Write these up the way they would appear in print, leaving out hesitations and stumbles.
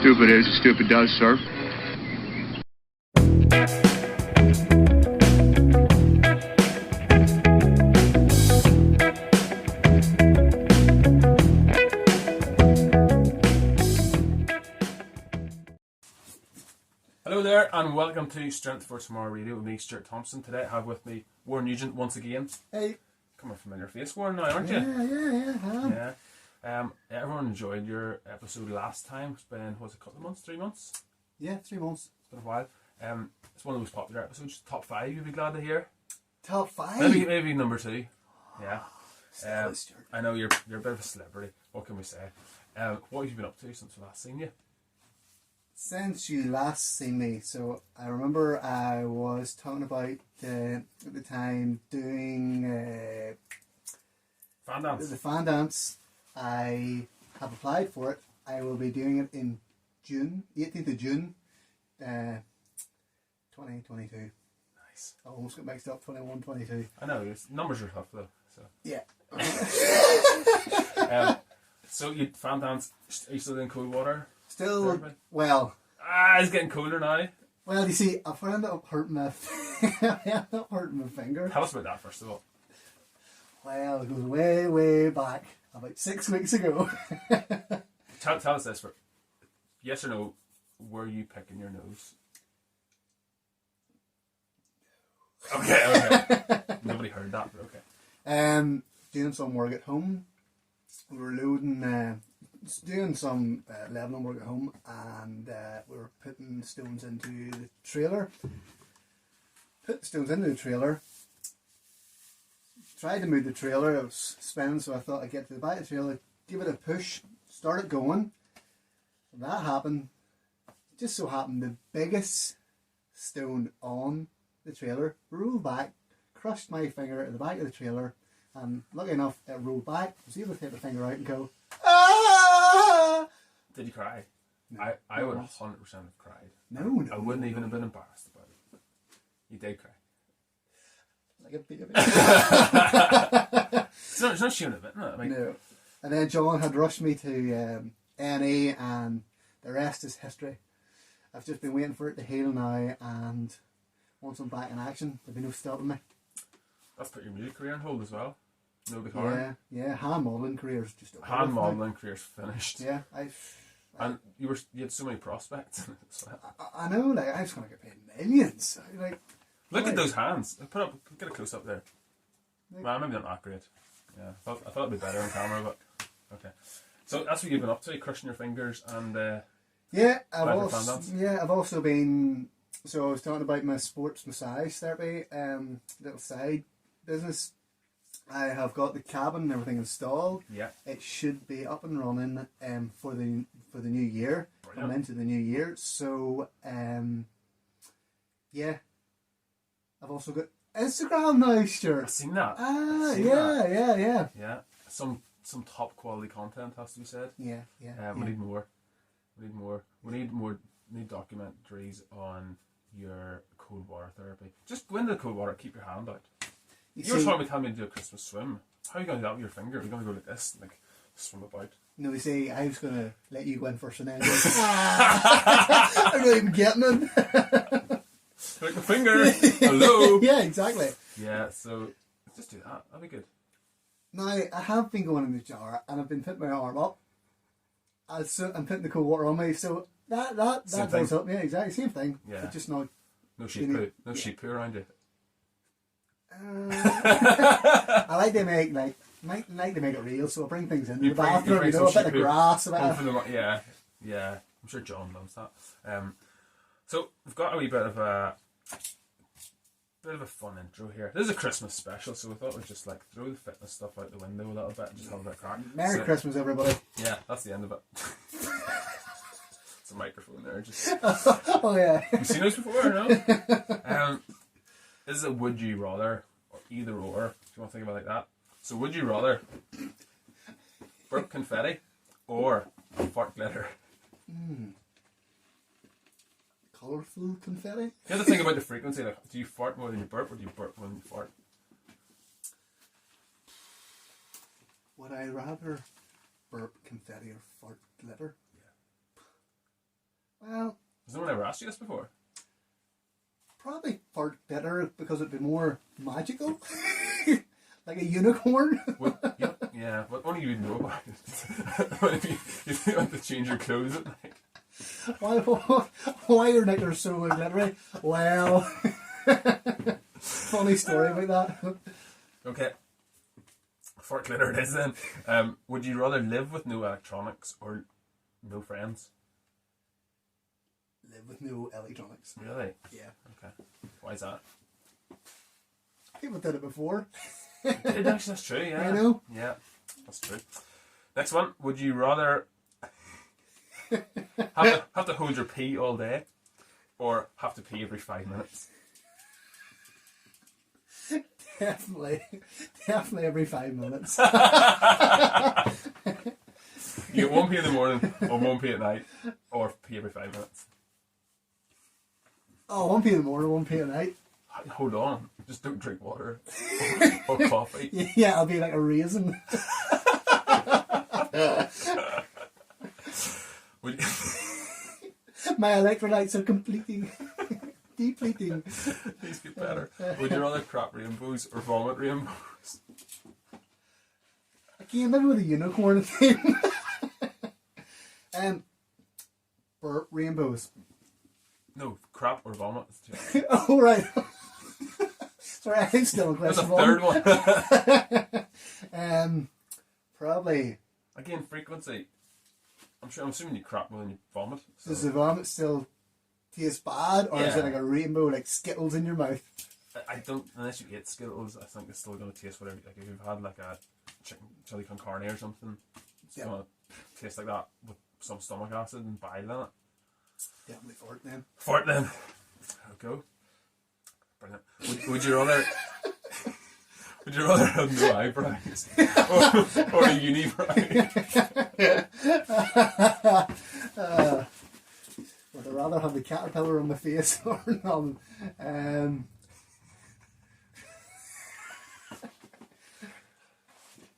stupid is, stupid does, sir. Hello there, and welcome to Strength for Tomorrow Radio with me, Stuart Thompson. Today I have with me Warren Nugent once again. Hey. Come a familiar face, Warren, now, aren't you? Yeah. Everyone enjoyed your episode last time. It's been, was it a couple of months? 3 months? Yeah, 3 months. It's been a while. It's one of the most popular episodes. Top 5, you'd be glad to hear. Top 5? Maybe number 2. Yeah. I know you're a bit of a celebrity. What can we say? What have you been up to since we last seen you? Since you last seen me, so I remember I was talking about at the time doing Fan dance. the fan dance. I have applied for it. I will be doing it in June, 18th of June, 2022. Nice. I almost got mixed up, 21, 22. I know, numbers are tough though. So. Yeah. So you fan dance, are you still in cold water? Still, well... It's getting colder now. Well, you see, I've ended up hurting my finger. Tell us about that first of all. Well, it goes way, way back, about 6 weeks ago. Tell us this, for yes or no, were you picking your nose? Okay. Nobody heard that, but okay. Doing some work at home. We were loading, doing some leveling work at home, and we were putting stones into the trailer. Put the stones into the trailer. Tried to move the trailer. It was spinning, so I thought I'd get to the back of the trailer, give it a push, start it going. When that happened, it just so happened the biggest stone on the trailer rolled back, crushed my finger at the back of the trailer, and lucky enough it rolled back. I was able to take the finger out and go, ah! Did you cry? No. I would 100% have cried. No. I wouldn't even have been embarrassed about it. You did cry. Like a baby. It's not shame of it, no. No. And then John had rushed me to A&E, and the rest is history. I've just been waiting for it to heal now, and once I'm back in action, there'll be no stopping me. That's put your music career on hold as well. No guitar. Yeah. Hand modelling career's just over. Hand modelling career's finished. Yeah, And you had so many prospects. I know, like I was gonna get paid millions. Look at those hands. Get a close up there. Well, maybe not that great. Yeah, I thought it'd be better on camera, but okay. So that's what you've been up to, crushing your fingers and. I've also been. So I was talking about my sports massage therapy, little side business. I have got the cabin and everything installed. Yeah. It should be up and running for the new year. Brilliant. Coming into the new year. So yeah. I've also got Instagram now, Stuart. I've seen that. Yeah. Yeah. Some top quality content has to be said. Yeah. We need more. We need documentaries on your cold water therapy. Just go into the cold water, keep your hand out. You were talking about telling me to do a Christmas swim. How are you going to do that with your finger? Are you going to go like this, like swim about? No, you see, I was going to let you go in first and then I'm not even getting it. Like the finger. Hello. Yeah, exactly. Yeah, so just do that. That'd be good. Now, I have been going in the jar and I've been putting my arm up. I'm putting the cold water on me, so that does help. Yeah, exactly, same thing. Yeah. But just not. No sheep poo. No sheep poo around you. I like to make it real, so I bring things in the bathroom, a bit of grass, yeah. I'm sure John loves that. So we've got a wee bit of a fun intro here. This is a Christmas special, so we thought we'd just like throw the fitness stuff out the window a little bit and just have a bit of crack. Merry Christmas, everybody. Yeah, that's the end of it. It's a microphone there. Just. Oh yeah. You've seen those before, no? This is a would you rather, or either or, if you want to think about it like that. So would you rather burp confetti or fart glitter? Colourful confetti? You have to think about the frequency. Like, do you fart more than you burp, or do you burp more than you fart? Would I rather burp confetti or fart glitter? asked you this before? Probably part better because it'd be more magical. Like a unicorn. Well, yeah, but only you know about it. What if you want to change your clothes at night? Why are knickers so glittery? Well, funny story about that. Okay. For glitter it is then. Would you rather live with no electronics or no friends? Live with no electronics. Really? Yeah. Okay. Why is that? People did it before. That's true, yeah. I know. Yeah, that's true. Next one. Would you rather have to hold your pee all day or have to pee every 5 minutes? Definitely every 5 minutes. You get one pee in the morning or one pee at night or pee every 5 minutes. Oh, 1 p in the morning, 1 p at night. Hold on. Just don't drink water or coffee. Yeah, I'll be like a raisin. Would you, My electrolytes are depleting. these get better. Would you rather crap rainbows or vomit rainbows? Again, maybe with a unicorn theme. Burp rainbows. No, crap or vomit. Oh, right. Sorry, I think still in There's a question third one. Probably. Again, frequency. I'm assuming you crap more than you vomit. So. Does the vomit still taste bad, or is it Yeah. like a rainbow, like Skittles in your mouth? I don't, unless you eat Skittles, I think it's still going to taste whatever. Like if you've had like a chicken chili con carne or something, it's going to taste like that with some stomach acid and bile in it. Definitely fart then. Fart then. There we go. Brilliant. Would you rather? Would you rather have no eyebrows or a unibrow? Would I rather have the caterpillar on my face or none? And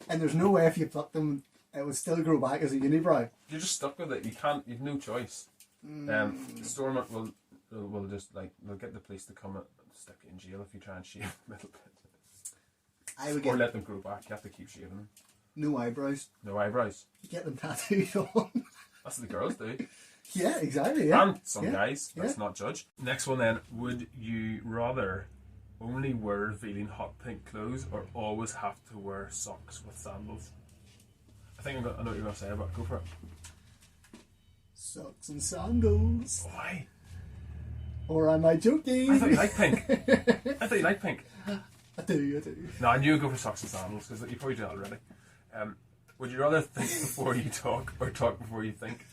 there's no way if you pluck them, it would still grow back as a unibrow. You're just stuck with it. You can't. You've no choice. Stormont will just like they'll get the police to come and stick you in jail if you try and shave a little bit. I would Or get let them grow back. You have to keep shaving them. no eyebrows. No eyebrows. You get them tattooed on. That's what the girls do. Yeah, exactly. Yeah. And some guys. Let's not judge. Next one then. Would you rather only wear revealing hot pink clothes or always have to wear socks with sandals? I think I know what you're going to say, but go for it. Socks and sandals. Why? Or am I joking? I thought you liked pink. I thought you liked pink. I do. No, I knew you'd go for socks and sandals because you probably do that already. Would you rather think before you talk or talk before you think?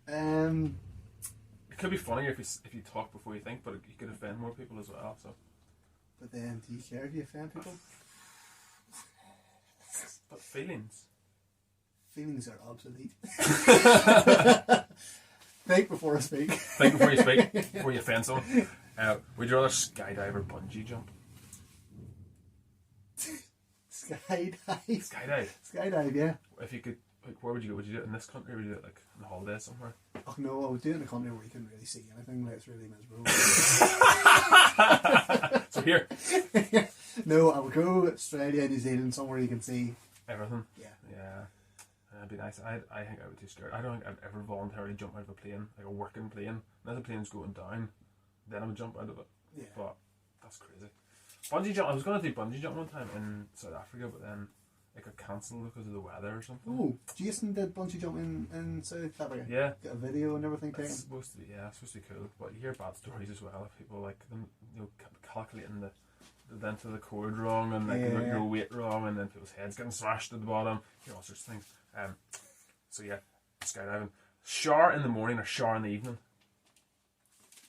It could be funnier if you talk before you think, but you could offend more people as well. So. But then, do you care if you offend people? But feelings. Feelings are obsolete. Think before I speak. Think before you speak, before you offend someone. Would you rather skydive or bungee jump? Skydive. Skydive, yeah. If you could, like, where would you go? Would you do it in this country or would you do it like on a holiday somewhere? Oh no, I would do it in a country where you couldn't really see anything, like it's really miserable. So here. No, I would go Australia, New Zealand, somewhere you can see Everything? Yeah. Yeah. That'd be nice. I think I would be too scared. I don't think I'd ever voluntarily jump out of a plane, like a working plane. Unless the plane's going down, then I would jump out of it. Yeah. But that's crazy. Bungee jump. I was going to do bungee jump one time in South Africa, but then it got cancelled because of the weather or something. Oh, Jason did bungee jumping in South Africa. Yeah. Got a video and everything taken. It's supposed to be, yeah, it's supposed to be cool. But you hear bad stories as well of people like them, calculating the length of the cord wrong and like your weight wrong, and then people's heads getting smashed at the bottom. You know, all sorts of things. So yeah, skydiving. Shower in the morning or shower in the evening?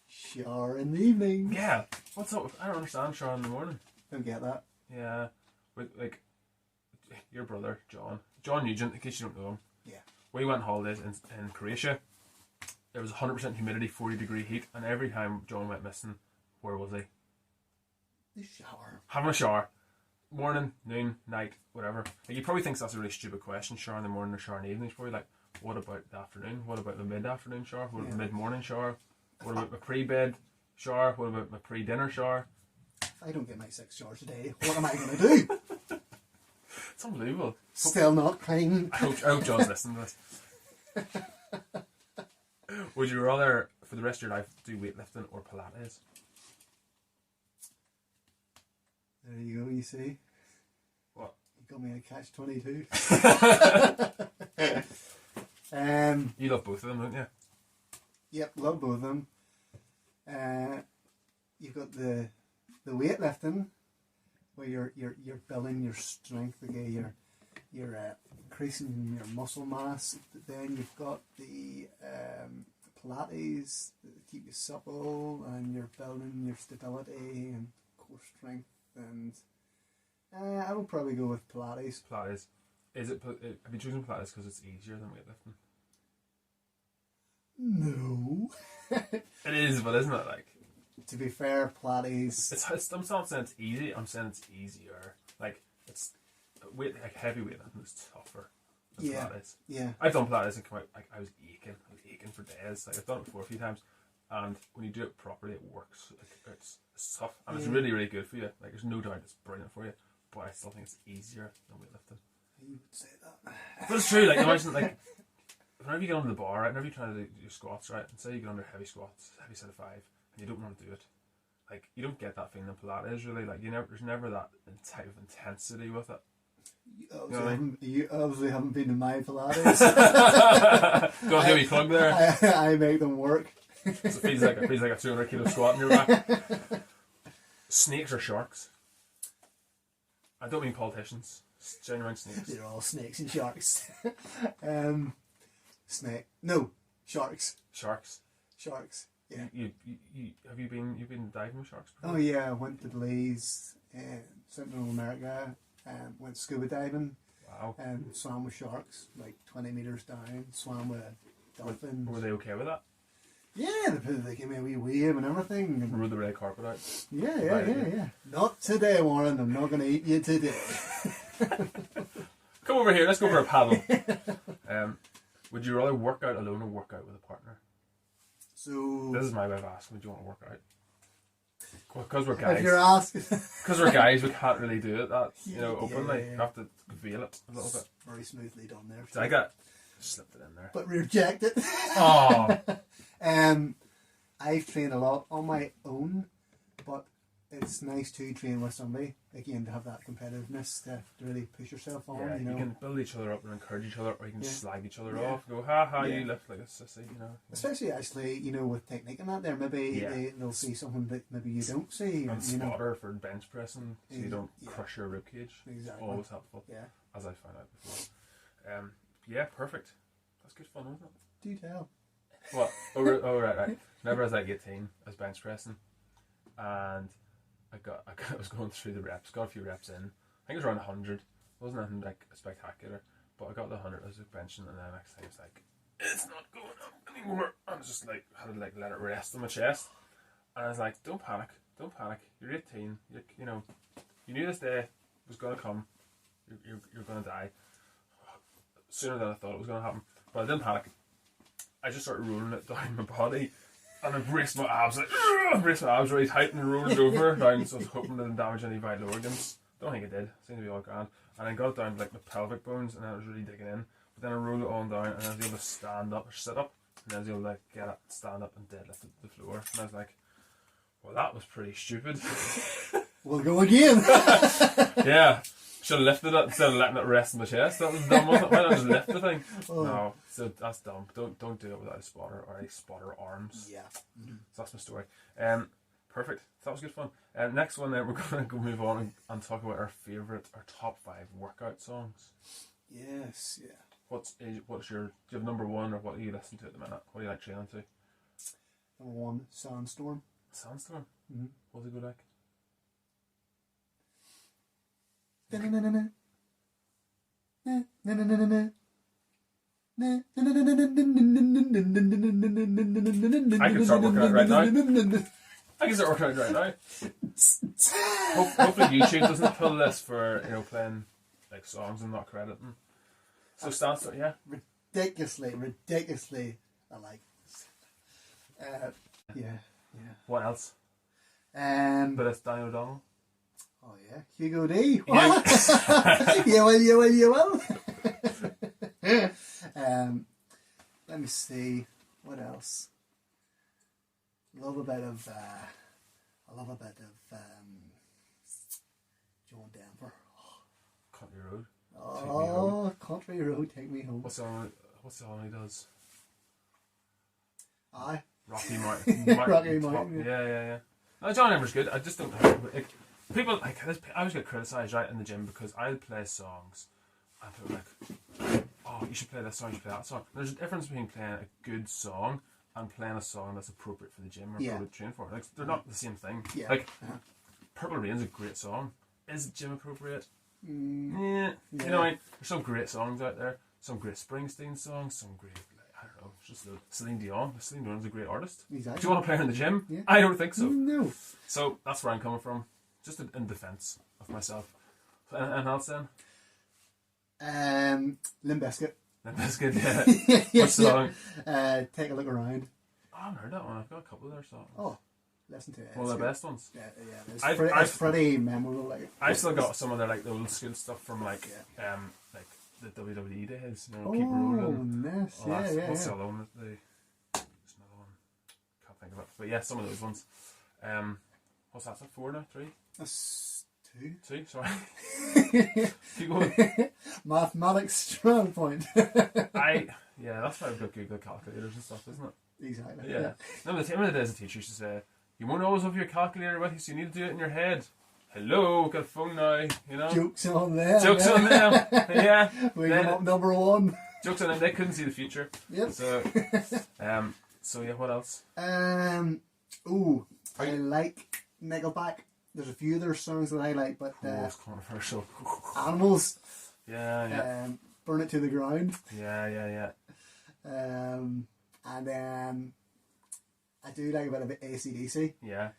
Shower in the evening. Yeah. What's up? I don't understand shower in the morning. Don't get that. Yeah. Like your brother John Nugent, in case you don't know him. Yeah. We went on holidays in Croatia. There was 100% humidity, 40-degree heat, and every time John went missing, where was he? The shower. Having a shower. Morning, noon, night, whatever. Like, he probably thinks that's a really stupid question, shower in the morning or shower in the evening. He's probably like, what about the afternoon? What about the mid-afternoon shower? What about the mid-morning shower? What about my pre-bed shower? What about my pre-dinner shower? If I don't get my 6 showers a day, what am I going to do? It's unbelievable. Still not clean. I hope John's listening to this. Would you rather, for the rest of your life, do weightlifting or Pilates? There you go, you see. What? You got me a catch-22. You love both of them, don't you? Yep, love both of them. You've got the weightlifting, where you're building your strength, okay, you're increasing your muscle mass. Then you've got the Pilates that keep you supple, and you're building your stability and core strength. And I will probably go with Pilates. Pilates. Have you chosen Pilates because it's easier than weightlifting? No. It is, but isn't it? Like, to be fair, Pilates. I'm not saying it's easy. I'm saying it's easier. Like, it's heavy weightlifting is tougher than Pilates. Yeah. I've done Pilates and come out, like, I was aching for days. Like, I've done it before a few times, and when you do it properly, it works. It's tough, and it's really, really good for you. Like, there's no doubt it's brilliant for you, but I still think it's easier than weightlifting. You would say that. But it's true. Like, imagine, like, whenever you get under the bar, right, whenever you're trying to do your squats, right, and say you get under heavy squats, heavy set of 5, and you don't want to do it, like, you don't get that feeling in Pilates, really. Like, there's never that type of intensity with it. You obviously haven't been to my Pilates. Go on, give me a plug there. I make them work. So it feels like a 200 kilo squat in your back. Snakes or sharks? I don't mean politicians. Genuine snakes. They're all snakes and sharks. Sharks. Sharks. Yeah. You've been diving with sharks before? Oh yeah, I went to Belize, Central America, went scuba diving. Wow. And swam with sharks, like 20 metres down. Swam with dolphins. Were they okay with that? Yeah, they gave me a wee wave and everything. Rode the red carpet out? Yeah. Not today, Warren. I'm not going to eat you today. Come over here, let's go for a paddle. Would you rather work out alone or work out with a partner? So this is my way of asking, would you want to work out? Because we're guys. If you're asking. Because we're guys, we can't really do it openly. Yeah. You have to veil it a little bit. Very smoothly done there. So I slipped it in there. But rejected. Oh. I've trained a lot on my own, but it's nice to train with somebody, again, to have that competitiveness, to really push yourself on. Yeah, you know? You can build each other up and encourage each other, or you can slag each other Yeah. off. Go, ha, you lift like a sissy, Especially actually, with technique and that there, maybe they'll see something that maybe you don't see. And spotter for bench pressing, so you don't crush your rib cage. Exactly. Always helpful. Yeah. As I found out before. Yeah, perfect. That's good fun, wasn't it? Do tell. What? Right. Whenever I was like 18, I was bench pressing, and I was going through the reps, got a few reps in. I think it was around 100. It wasn't anything like spectacular, but I got the 100. I was benching, and then the next thing I was like, it's not going up anymore. I was just like, had to like let it rest on my chest, and I was like, don't panic. You're 18. You knew this day was going to come. You're going to die sooner than I thought it was going to happen, but I didn't panic. I just started rolling it down my body, and I braced my abs, really tight and rolled it over down, so I was hoping it didn't damage any vital organs. Don't think it did. Seemed to be all grand. And I got it down to like my pelvic bones, and I was really digging in. But then I rolled it on down, and I was able to stand up or sit up, and I was able to like get it, stand up, and deadlift the floor. And I was like, well, that was pretty stupid. We'll go again. Yeah. Should have lifted it instead of letting it rest in my chest. That was dumb, wasn't it? Why not just lift the thing? Oh. No, so that's dumb. Don't do it without a spotter or a spotter arms. Yeah. Mm-hmm. So that's my story. Perfect. That was good fun. Next one, we're going to move on and talk about our top 5 workout songs. Yes. Yeah. What's your? Do you have number 1, or what do you listen to at the minute? What do you like training to? Number 1, Sandstorm. Sandstorm. Mm-hmm. What's it go like? I can start working out right now. Hopefully YouTube doesn't pull this for playing like songs and not crediting. So Sandstorm, yeah. Ridiculously, I like this. Yeah, yeah. What else? But it's Danny O'Donnell. Oh yeah, Hugo D. Yeah. You will. Let me see what else. I love a bit of John Denver. Country Road. Oh, Country Road, take me home. What's the song he does? Aye. Rocky Mountain. Rocky Mountain. Yeah. No, John Denver's good. I just don't know. People like I always get criticised right in the gym because I'll play songs and people are like, oh, you should play this song, you should play that song. There's a difference between playing a good song and playing a song that's appropriate for the gym or appropriate to train for. Like they're not the same thing. Yeah. Like Purple Rain's a great song. Is it gym appropriate? Yeah. You know, there's some great songs out there. Some great Springsteen songs. Some great, I don't know, just Celine Dion. Celine Dion's a great artist. Exactly. Do you want to play her in the gym? Yeah. I don't think so. No. So that's where I'm coming from. Just in defence of myself. And else then? Limp Bizkit. Limp Bizkit, yeah. Which song? Take a Look Around. Oh, I haven't heard that one. I've got a couple of their songs. Oh, listen to it. One of the best ones. Yeah. It's pretty memorable. Like, I've still got some of their like the old school stuff from like the WWE days. You know, Keep Rolling. Nice. What's the other one? There's another one. Can't think of it. But yeah, some of those ones. What's that? Is that 4 now? 3? That's 2. 2, sorry. Keep going. Mathematics strong point. Yeah, that's why I've got Google calculators and stuff, isn't it? Exactly. Yeah. Remember the days a teacher used to say, you won't always have your calculator with you, so you need to do it in your head. Hello, got a phone now, you know? Jokes on them. Jokes on them. Yeah. We come up number 1. Jokes on them, they couldn't see the future. Yep. So yeah, what else? I like Nickelback. There's a few of their songs that I like, but it's controversial. Animals. Yeah. Burn It to the Ground. Yeah. And then I do like a bit of AC/DC. Yeah.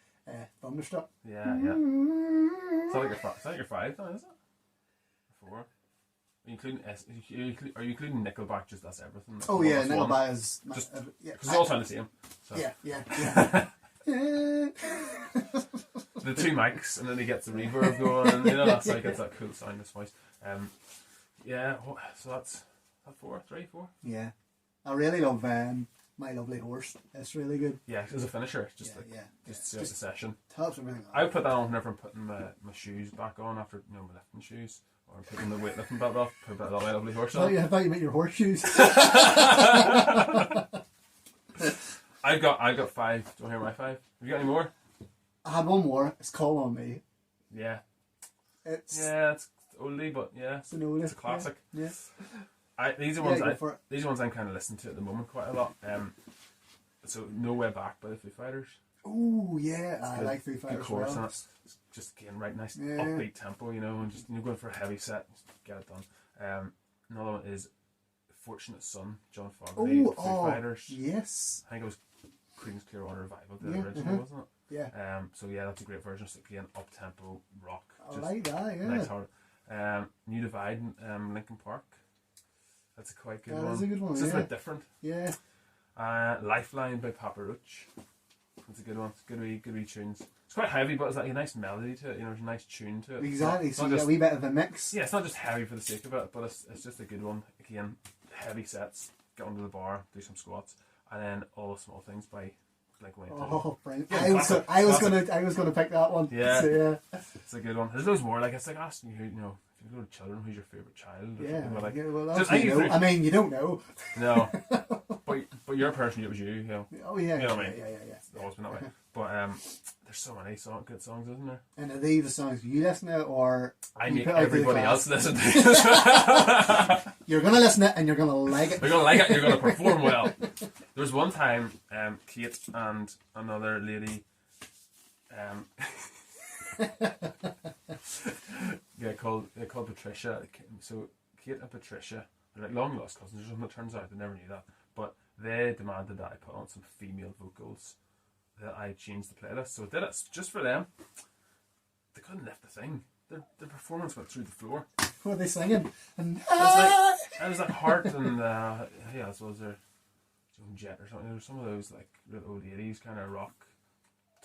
Thunderstruck. Yeah. Is that your 5 then, is it? 4? Are you including Nickelback just as everything? Oh yeah, Nickelback is just because they're all trying to see him. So. Yeah. The 2 mics, and then he gets the reverb going, and you know that's like it's that cool sound, this voice. So that's 4, 3, 4. Yeah, I really love My Lovely Horse. It's really good. Yeah, as a finisher, just the session. Tops everything. I would put that on whenever I'm putting my shoes back on after my lifting shoes, or I'm putting the weightlifting belt off. Put that My Lovely Horse on. I thought you meant your horseshoes. I've got 5. Do you want to hear my 5? Have you got any more? I had one more. It's Call on Me. Yeah. It's oldie, but yeah, it's an oldie. It's a classic. Yeah. These are ones I'm kind of listening to at the moment quite a lot. So No Way Back by the Foo Fighters. Oh yeah, I like Foo Fighters. Good chorus, well. and it's just again right nice upbeat tempo, you know, and just going for a heavy set, just get it done. Another one is Fortunate Son, John Fogerty, Foo Fighters. Yes. I think it was Creedence Clearwater Revival, the original, wasn't it? Yeah. So yeah, that's a great version. Just again, up tempo rock. I like that. Yeah. Nice hard. New Divide, Linkin Park. That's a quite good one. That's a good one. It's just a bit different. Yeah. Lifeline by Papa Roach. That's a good one. It's good wee tunes. It's quite heavy, but it's like a nice melody to it. You know, there's a nice tune to it. Exactly. It's so not you just, get a wee bit of a mix. Yeah, it's not just heavy for the sake of it, but it's just a good one. Again, heavy sets. Get under the bar, do some squats, and then All the Small Things by Blink-182. Oh, brilliant! Yeah, I was gonna pick that one. Yeah, so, yeah. It's a good one. There's loads more. Like it's like asking you, you know, if you go to children, who's your favourite child? Or Yeah, like, well, just, I mean, you don't know. No, but your person, it was you. You know. Oh yeah, you know what I mean? Yeah. It's always been that way. But there's so many good songs, isn't there? And are they the songs you listen to, or I make everybody else listen to? You're gonna listen to it, and you're gonna like it. You're gonna like it. You're gonna perform well. There was one time, Kate and another lady, called Patricia. So Kate and Patricia are like long lost cousins or something. It turns out they never knew that, but they demanded that I put on some female vocals. That I changed the playlist, so I did it just for them. They couldn't lift the thing. Their performance went through the floor. What are they singing? And I was like Heart and as well as their Nugent or something. There's some of those like the old 80s kind of rock,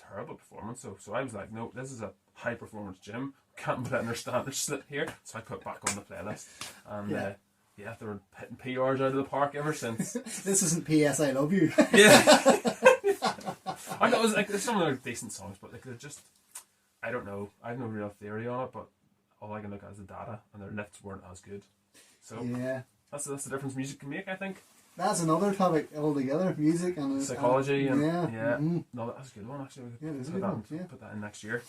terrible performance. So I was like, no, this is a high performance gym. Can't put it in their standard slip here. So I put it back on the playlist. And yeah, they were hitting PRs out of the park ever since. This isn't PS I Love You. Yeah. I thought it was like there's some of them decent songs, but like they're just, I don't know. I have no real theory on it, but all I can look at is the data, and their lifts weren't as good. So yeah, that's the difference music can make, I think. That's another topic altogether. Music and psychology and yeah. Mm-hmm. No, that's a good one actually. Yeah, it's a good one. Yeah. Put that in next year.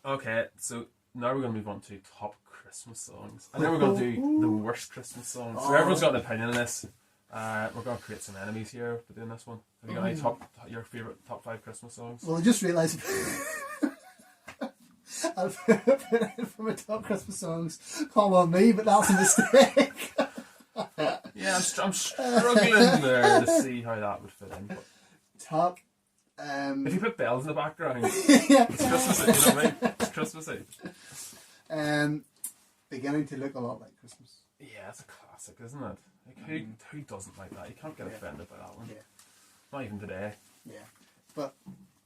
Okay, so now we're going to move on to top Christmas songs. And then we're going to do the worst Christmas songs. So everyone's got an opinion on this. We're going to create some enemies here for doing this one. Have you got any your favourite top 5 Christmas songs? Well, I just realised I've put in for my top Christmas songs. Call on me, but that's a mistake. Yeah, I'm struggling there to see how that would fit in. But top. If you put bells in the background, yeah. it's Christmas Eve, you know what I mean? It's Christmas Eve. Beginning to look a lot like Christmas. Yeah, it's a classic, isn't it? Like, who doesn't like that? You can't get offended by that one. Yeah. Not even today. Yeah. But,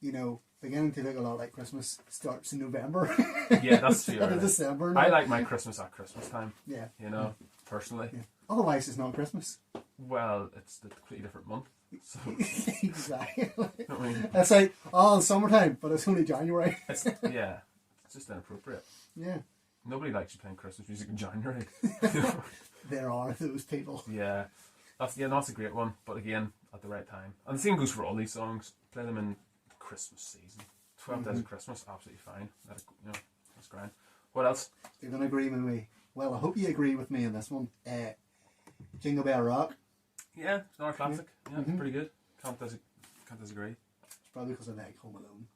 you know, beginning to look a lot like Christmas starts in November. Yeah, that's true. Instead of December. I like my Christmas at Christmas time. Yeah. You know, personally. Yeah. Otherwise, it's not Christmas. Well, it's a completely different month. So. Exactly. You know what I mean? It's like, oh, it's summertime, but it's only January. It's just inappropriate. Yeah. Nobody likes you playing Christmas music in January. There are those people. Yeah. That's a great one, but again, at the right time. And the same goes for all these songs. Play them in the Christmas season. 12 days of Christmas, absolutely fine. That's grand. What else? You're going to agree with me. Well, I hope you agree with me on this one. Jingle Bell Rock. Yeah, it's another classic. Yeah, it's pretty good. Can't disagree. It's probably because I like Home Alone.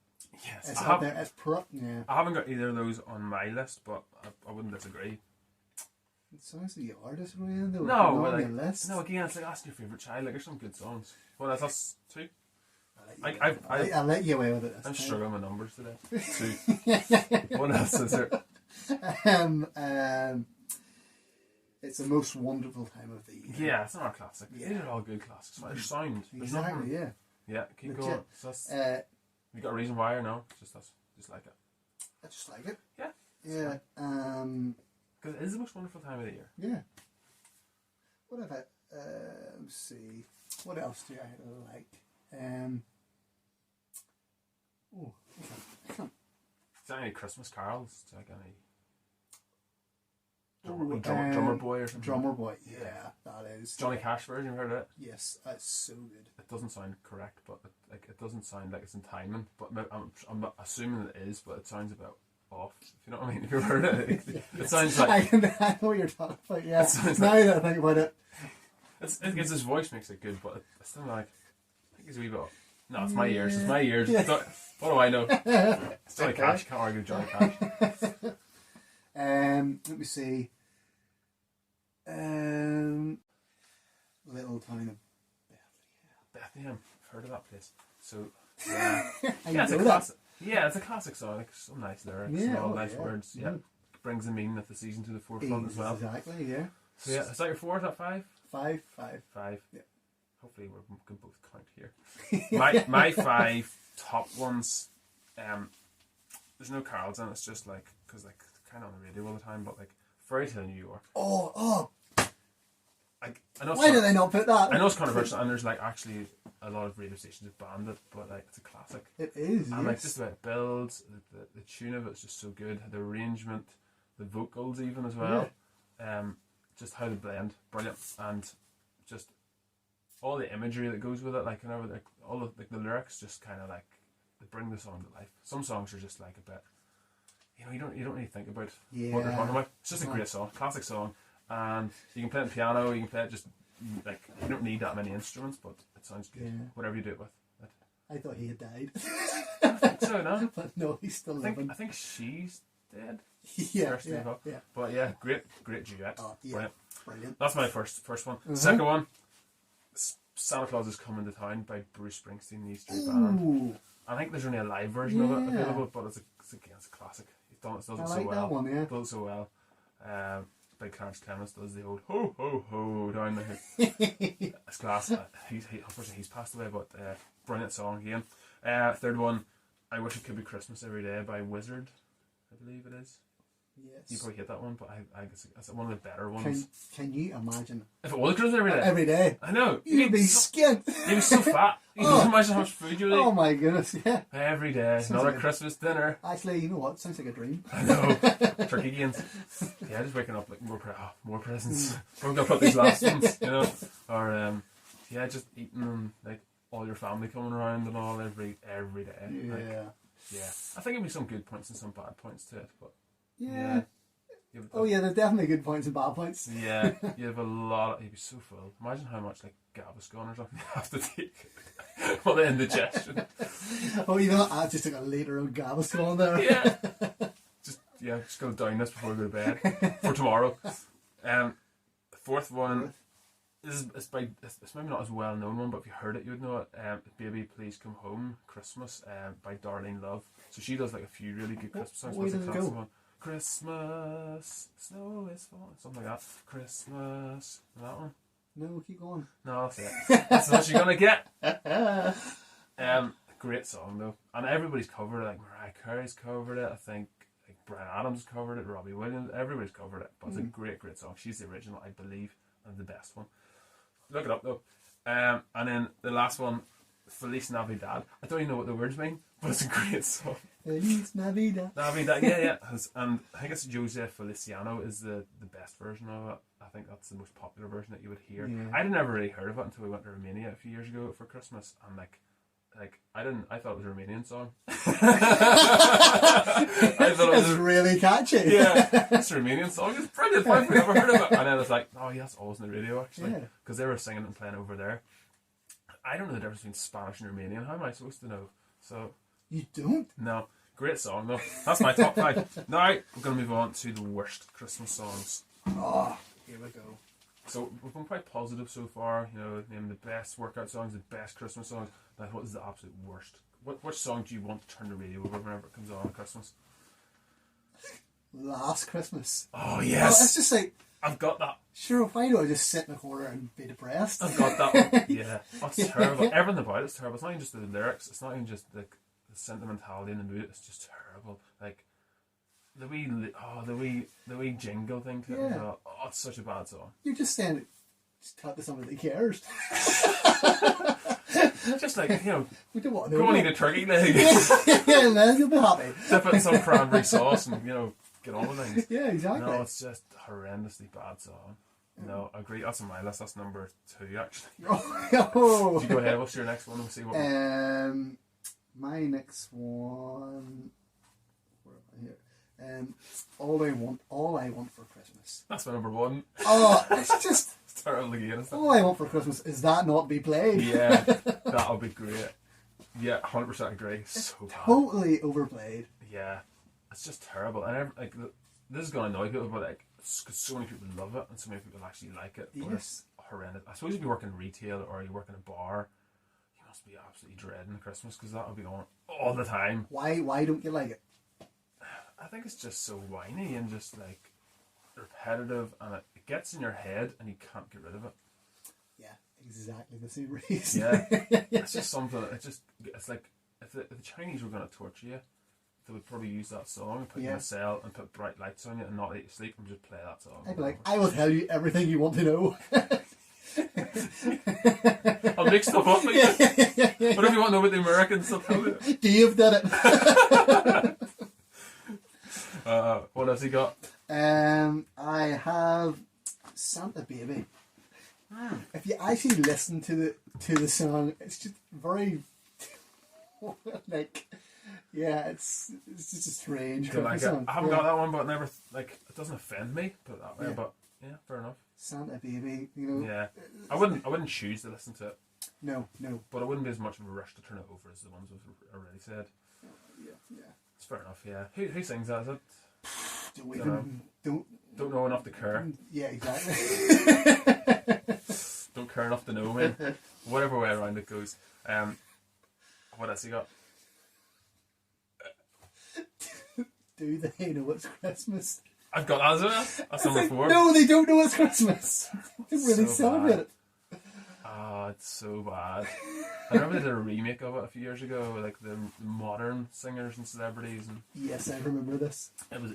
Yes. It's up there. It's yeah. I haven't got either of those on my list, but I wouldn't disagree. It sounds like you are disagreeing though. No, on like, your list. no, again, it's like asking your favourite child. Like, there's some good songs. Well, that's 2. I'll let you away with it. I'm struggling with numbers today. 2. What else is there? It's the most wonderful time of the year. Yeah, it's not a classic. Yeah. These are all good classics. There's sound. There's exactly. nothing. Yeah. Yeah. Keep Legit. going. So you got a reason why or no? Just like it. I just like it. Yeah. Yeah. Because it is the most wonderful time of the year. Yeah. What have I? Let's see. What else do I like? Oh, okay. Is there any Christmas carols? Is there like any Drummer Boy or something? Drummer Boy, yeah, that is. Johnny Cash version, you heard of it? Yes, that's so good. It doesn't sound correct, but it doesn't sound like it's in timing. But I'm assuming it is, but it sounds about off. If you know what I mean? If you've heard it, it sounds like. I know what you're talking about. Yeah. Now that I think about it, it's his voice makes it good, but it's still like I think it's a wee bit. No, it's my ears. It's my ears. Yeah. What do I know? It's Johnny Cash. Can't argue with Johnny Cash. Let me see. Little town of Bethlehem. I've heard of that place. So yeah, it's a classic. Yeah, it's a classic song. Like some nice lyrics, and all nice words. Yeah, brings the meaning of the season to the forefront as well. Exactly. Yeah. So yeah, is that your 4? Is that 5? 5. 5. Yeah. Hopefully we can both count here. my 5 top ones. There's no carols in it. It's just like because like kind of on the radio all the time, but like Fairy Tale New York. Oh. I know why did they not put that? I know it's controversial, and there's like actually a lot of radio stations have banned it, but like it's a classic. It is. And like just the way it builds, the tune of it's just so good. The arrangement, the vocals even as well. Yeah. Just how they blend, brilliant, and just all the imagery that goes with it. Like like all the the lyrics just kind of like they bring the song to life. Some songs are just like a bit. You don't really think about what they're talking about. It's just a great song, classic song, and you can play it on piano. You can play it just like you don't need that many instruments, but it sounds good. Yeah. Whatever you do it with. I thought he had died. I think so, no? But no, he's still living. I think she's dead. Yeah. But yeah, great duet. Oh, yeah, brilliant. That's my first one. Second one, Santa Claus is Coming to Town by Bruce Springsteen, the East Street Band. I think there's only a live version of it available, but it's a classic. He's done it so well. That one, yeah. Done it so well. Big Clarence Clements does the old ho ho ho down the it's class. Unfortunately he's passed away, but brilliant song again. Third one, I Wish It Could Be Christmas Every Day by Wizard, I believe it is. Yes. You probably hit that one, but I guess it's one of the better ones. Can you imagine? If it was Christmas every day? Every day. I know. You'd be skint. You'd be so fat. You can imagine how much food you would eat. Oh my goodness, yeah. Every day. Sounds another like Christmas dinner. Actually, you know what? Sounds like a dream. I know. Turkey gains. Yeah, just waking up like more presents. I'm going to put these last ones, you know. Or, yeah, just eating and like all your family coming around and all every day. Yeah. Like, yeah. I think it'd be some good points and some bad points to it, but yeah. Oh yeah, there's definitely good points and bad points. Yeah, you have a lot. You'd be so full. Imagine how much like Gaviscon or something you have to take for the indigestion. Oh, you know, I just took a litre of Gaviscon there. Yeah, just go down this before we go to bed for tomorrow. Fourth one it's maybe not as well known one, but if you heard it, you would know it. Baby Please Come Home, Christmas, by Darlene Love. So she does like a few really good Christmas songs. Where does it go? One. Christmas, snow is falling, something like that. Christmas, that one. No, keep going. No, that's it. That's what you're gonna get. Great song though, and everybody's covered it. Like Mariah Carey's covered it. I think like Bryan Adams covered it. Robbie Williams. Everybody's covered it. But it's a great song. She's the original, I believe, and the best one. Look it up though. And then the last one, Feliz Navidad. I don't even know what the words mean, but it's a great song. Feliz Navidad. Navidad, yeah. And I think it's Jose Feliciano is the best version of it. I think that's the most popular version that you would hear. Yeah. I had never really heard of it until we went to Romania a few years ago for Christmas, and I thought it was a Romanian song. I thought it was really catchy. Yeah, it's a Romanian song. It's brilliant. I've never heard of it. And then it's like, oh yeah, that's always on the radio actually, because they were singing and playing over there. I don't know the difference between Spanish and Romanian. How am I supposed to know? So you don't? No. Great song though. That's my top 5. Now we're going to move on to the worst Christmas songs. Oh, here we go. So we've been quite positive so far. You know, name the best workout songs, the best Christmas songs. Now, what is the absolute worst? Which song do you want to turn the radio over whenever it comes on at Christmas? Last Christmas. Oh yes. Well, it's just like I've got that. Sure, why do I just sit in the corner and be depressed? I've got that one. Yeah. That's terrible. Everything about it's terrible. It's not even just the lyrics. It's not even just the sentimentality in the mood. It's just terrible. Like the wee jingle thing to it. Oh, it's such a bad song. You're just saying, just talk to somebody that cares. Just like, you know, we don't want to go and eat a turkey leg. Yeah, man, you'll be happy. Dip it in some cranberry sauce and, you know, get on with things. Yeah, exactly. No, it's just a horrendously bad song. No, I agree. That's on my list. That's number 2 actually. Oh. You go ahead. What's your next one? We'll see what. My next one. Where am I here? All I want for Christmas. That's my number 1. Oh, it's just. It's terrible again. Isn't it? All I want for Christmas is that not be played. Yeah, that'll be great. Yeah, 100% agree. So bad. Totally overplayed. Yeah, it's just terrible. And like, this is going to annoy people, but like, so many people love it, and so many people actually like it. But it's horrendous. I suppose if you work in retail or you work in a bar, you must be absolutely dreading Christmas because that'll be on all the time. Why don't you like it? I think it's just so whiny and just like repetitive, and it gets in your head and you can't get rid of it. Yeah, exactly the same reason. Yeah, it's just something. It's like if the Chinese were going to torture you, they would probably use that song and put you in a cell and put bright lights on you and not let you sleep and just play that song. I'd be like, I will tell you everything you want to know. I'll make stuff up. Whatever you want to know about the American stuff. Dave did it. What else he got? I have Santa Baby. If you actually listen to the song, it's just very like, yeah, it's just a strange song. I haven't got that one, but never like it doesn't offend me. Put it that way, but yeah, fair enough. Santa Baby, you know. Yeah, I wouldn't choose to listen to it. No. But it wouldn't be as much of a rush to turn it over as the ones we've already said. Yeah. It's fair enough. Yeah. Who sings that? Is it? Don't know enough to care. Yeah, exactly. Don't care enough to know, man. Whatever way around it goes. What else you got? Do they know it's Christmas? I've got that as well. That's number 4. No, they don't know it's Christmas. They really So celebrate bad. it. Oh, it's so bad. I remember they did a remake of it a few years ago, like the modern singers and celebrities, and Yes, I remember this. it was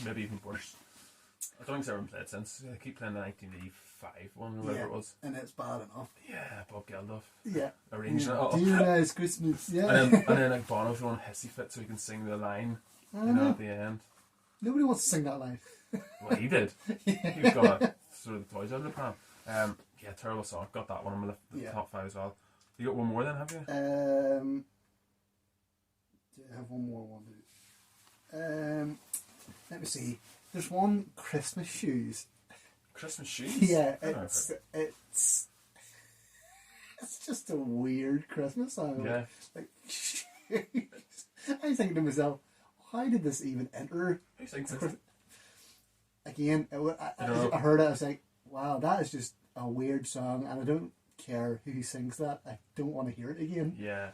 maybe even worse. I don't think it's ever been played since. They keep playing the 1985 one, or whatever it was. And it's bad enough. Yeah, Bob Geldof. Yeah. Arranging it all. Dear Nice Christmas, yeah. And then like Bono throwing a hissy fit so he can sing the line, at the end. Nobody wants to sing that line. Well, he did. He was gonna throw the toys out of the pram. Yeah, terrible song. Got that one on the top 5 as well. You got one more then, have you? Do I have one more? Let me see. There's one, Christmas shoes. Christmas shoes? Yeah, it's just a weird Christmas song. Yeah. Like, I was thinking to myself, how did this even enter? Who sings this? Again, I heard it, I was like, wow, that is just a weird song, and I don't care who sings that. I don't want to hear it again. Yeah.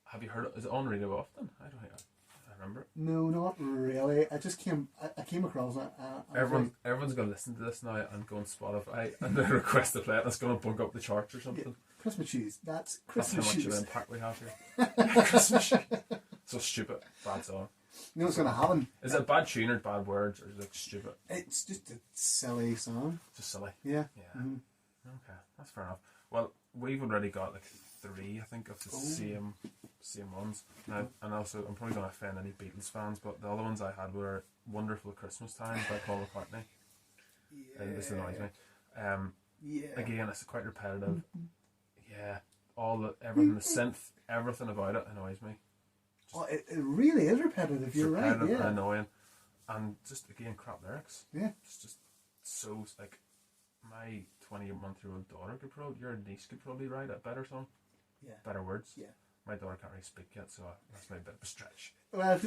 Have you heard it? Is it on radio often? I don't think I remember it. No, not really. I just came across it. Everyone's going to listen to this now and go on Spotify and then request to play it. It's going to bunk up the charts or something. Yeah. Christmas shoes. That's That's Christmas how much shoes. of an impact we have here. Christmas shoes. So stupid. Bad song. You know what's going to happen? Is it a bad tune or bad words or is it like stupid? It's just a silly song. Just silly. Yeah. Yeah. Okay, that's fair enough. Well, we've already got like 3, I think, of the same ones. Now, and also, I'm probably going to offend any Beatles fans, but the other ones I had were "Wonderful Christmas Time" by Paul McCartney. Yeah. And this annoys me. Yeah. Again, it's quite repetitive. Yeah, everything, the synth, everything about it annoys me. Oh, it really is repetitive. It's You're repetitive right. and Yeah. annoying, and just again crap lyrics. Yeah. It's just so like my 20-month-old daughter your niece could probably write a better song. Yeah. Better words. Yeah. My daughter can't really speak yet, so that's maybe a bit of a stretch. Well,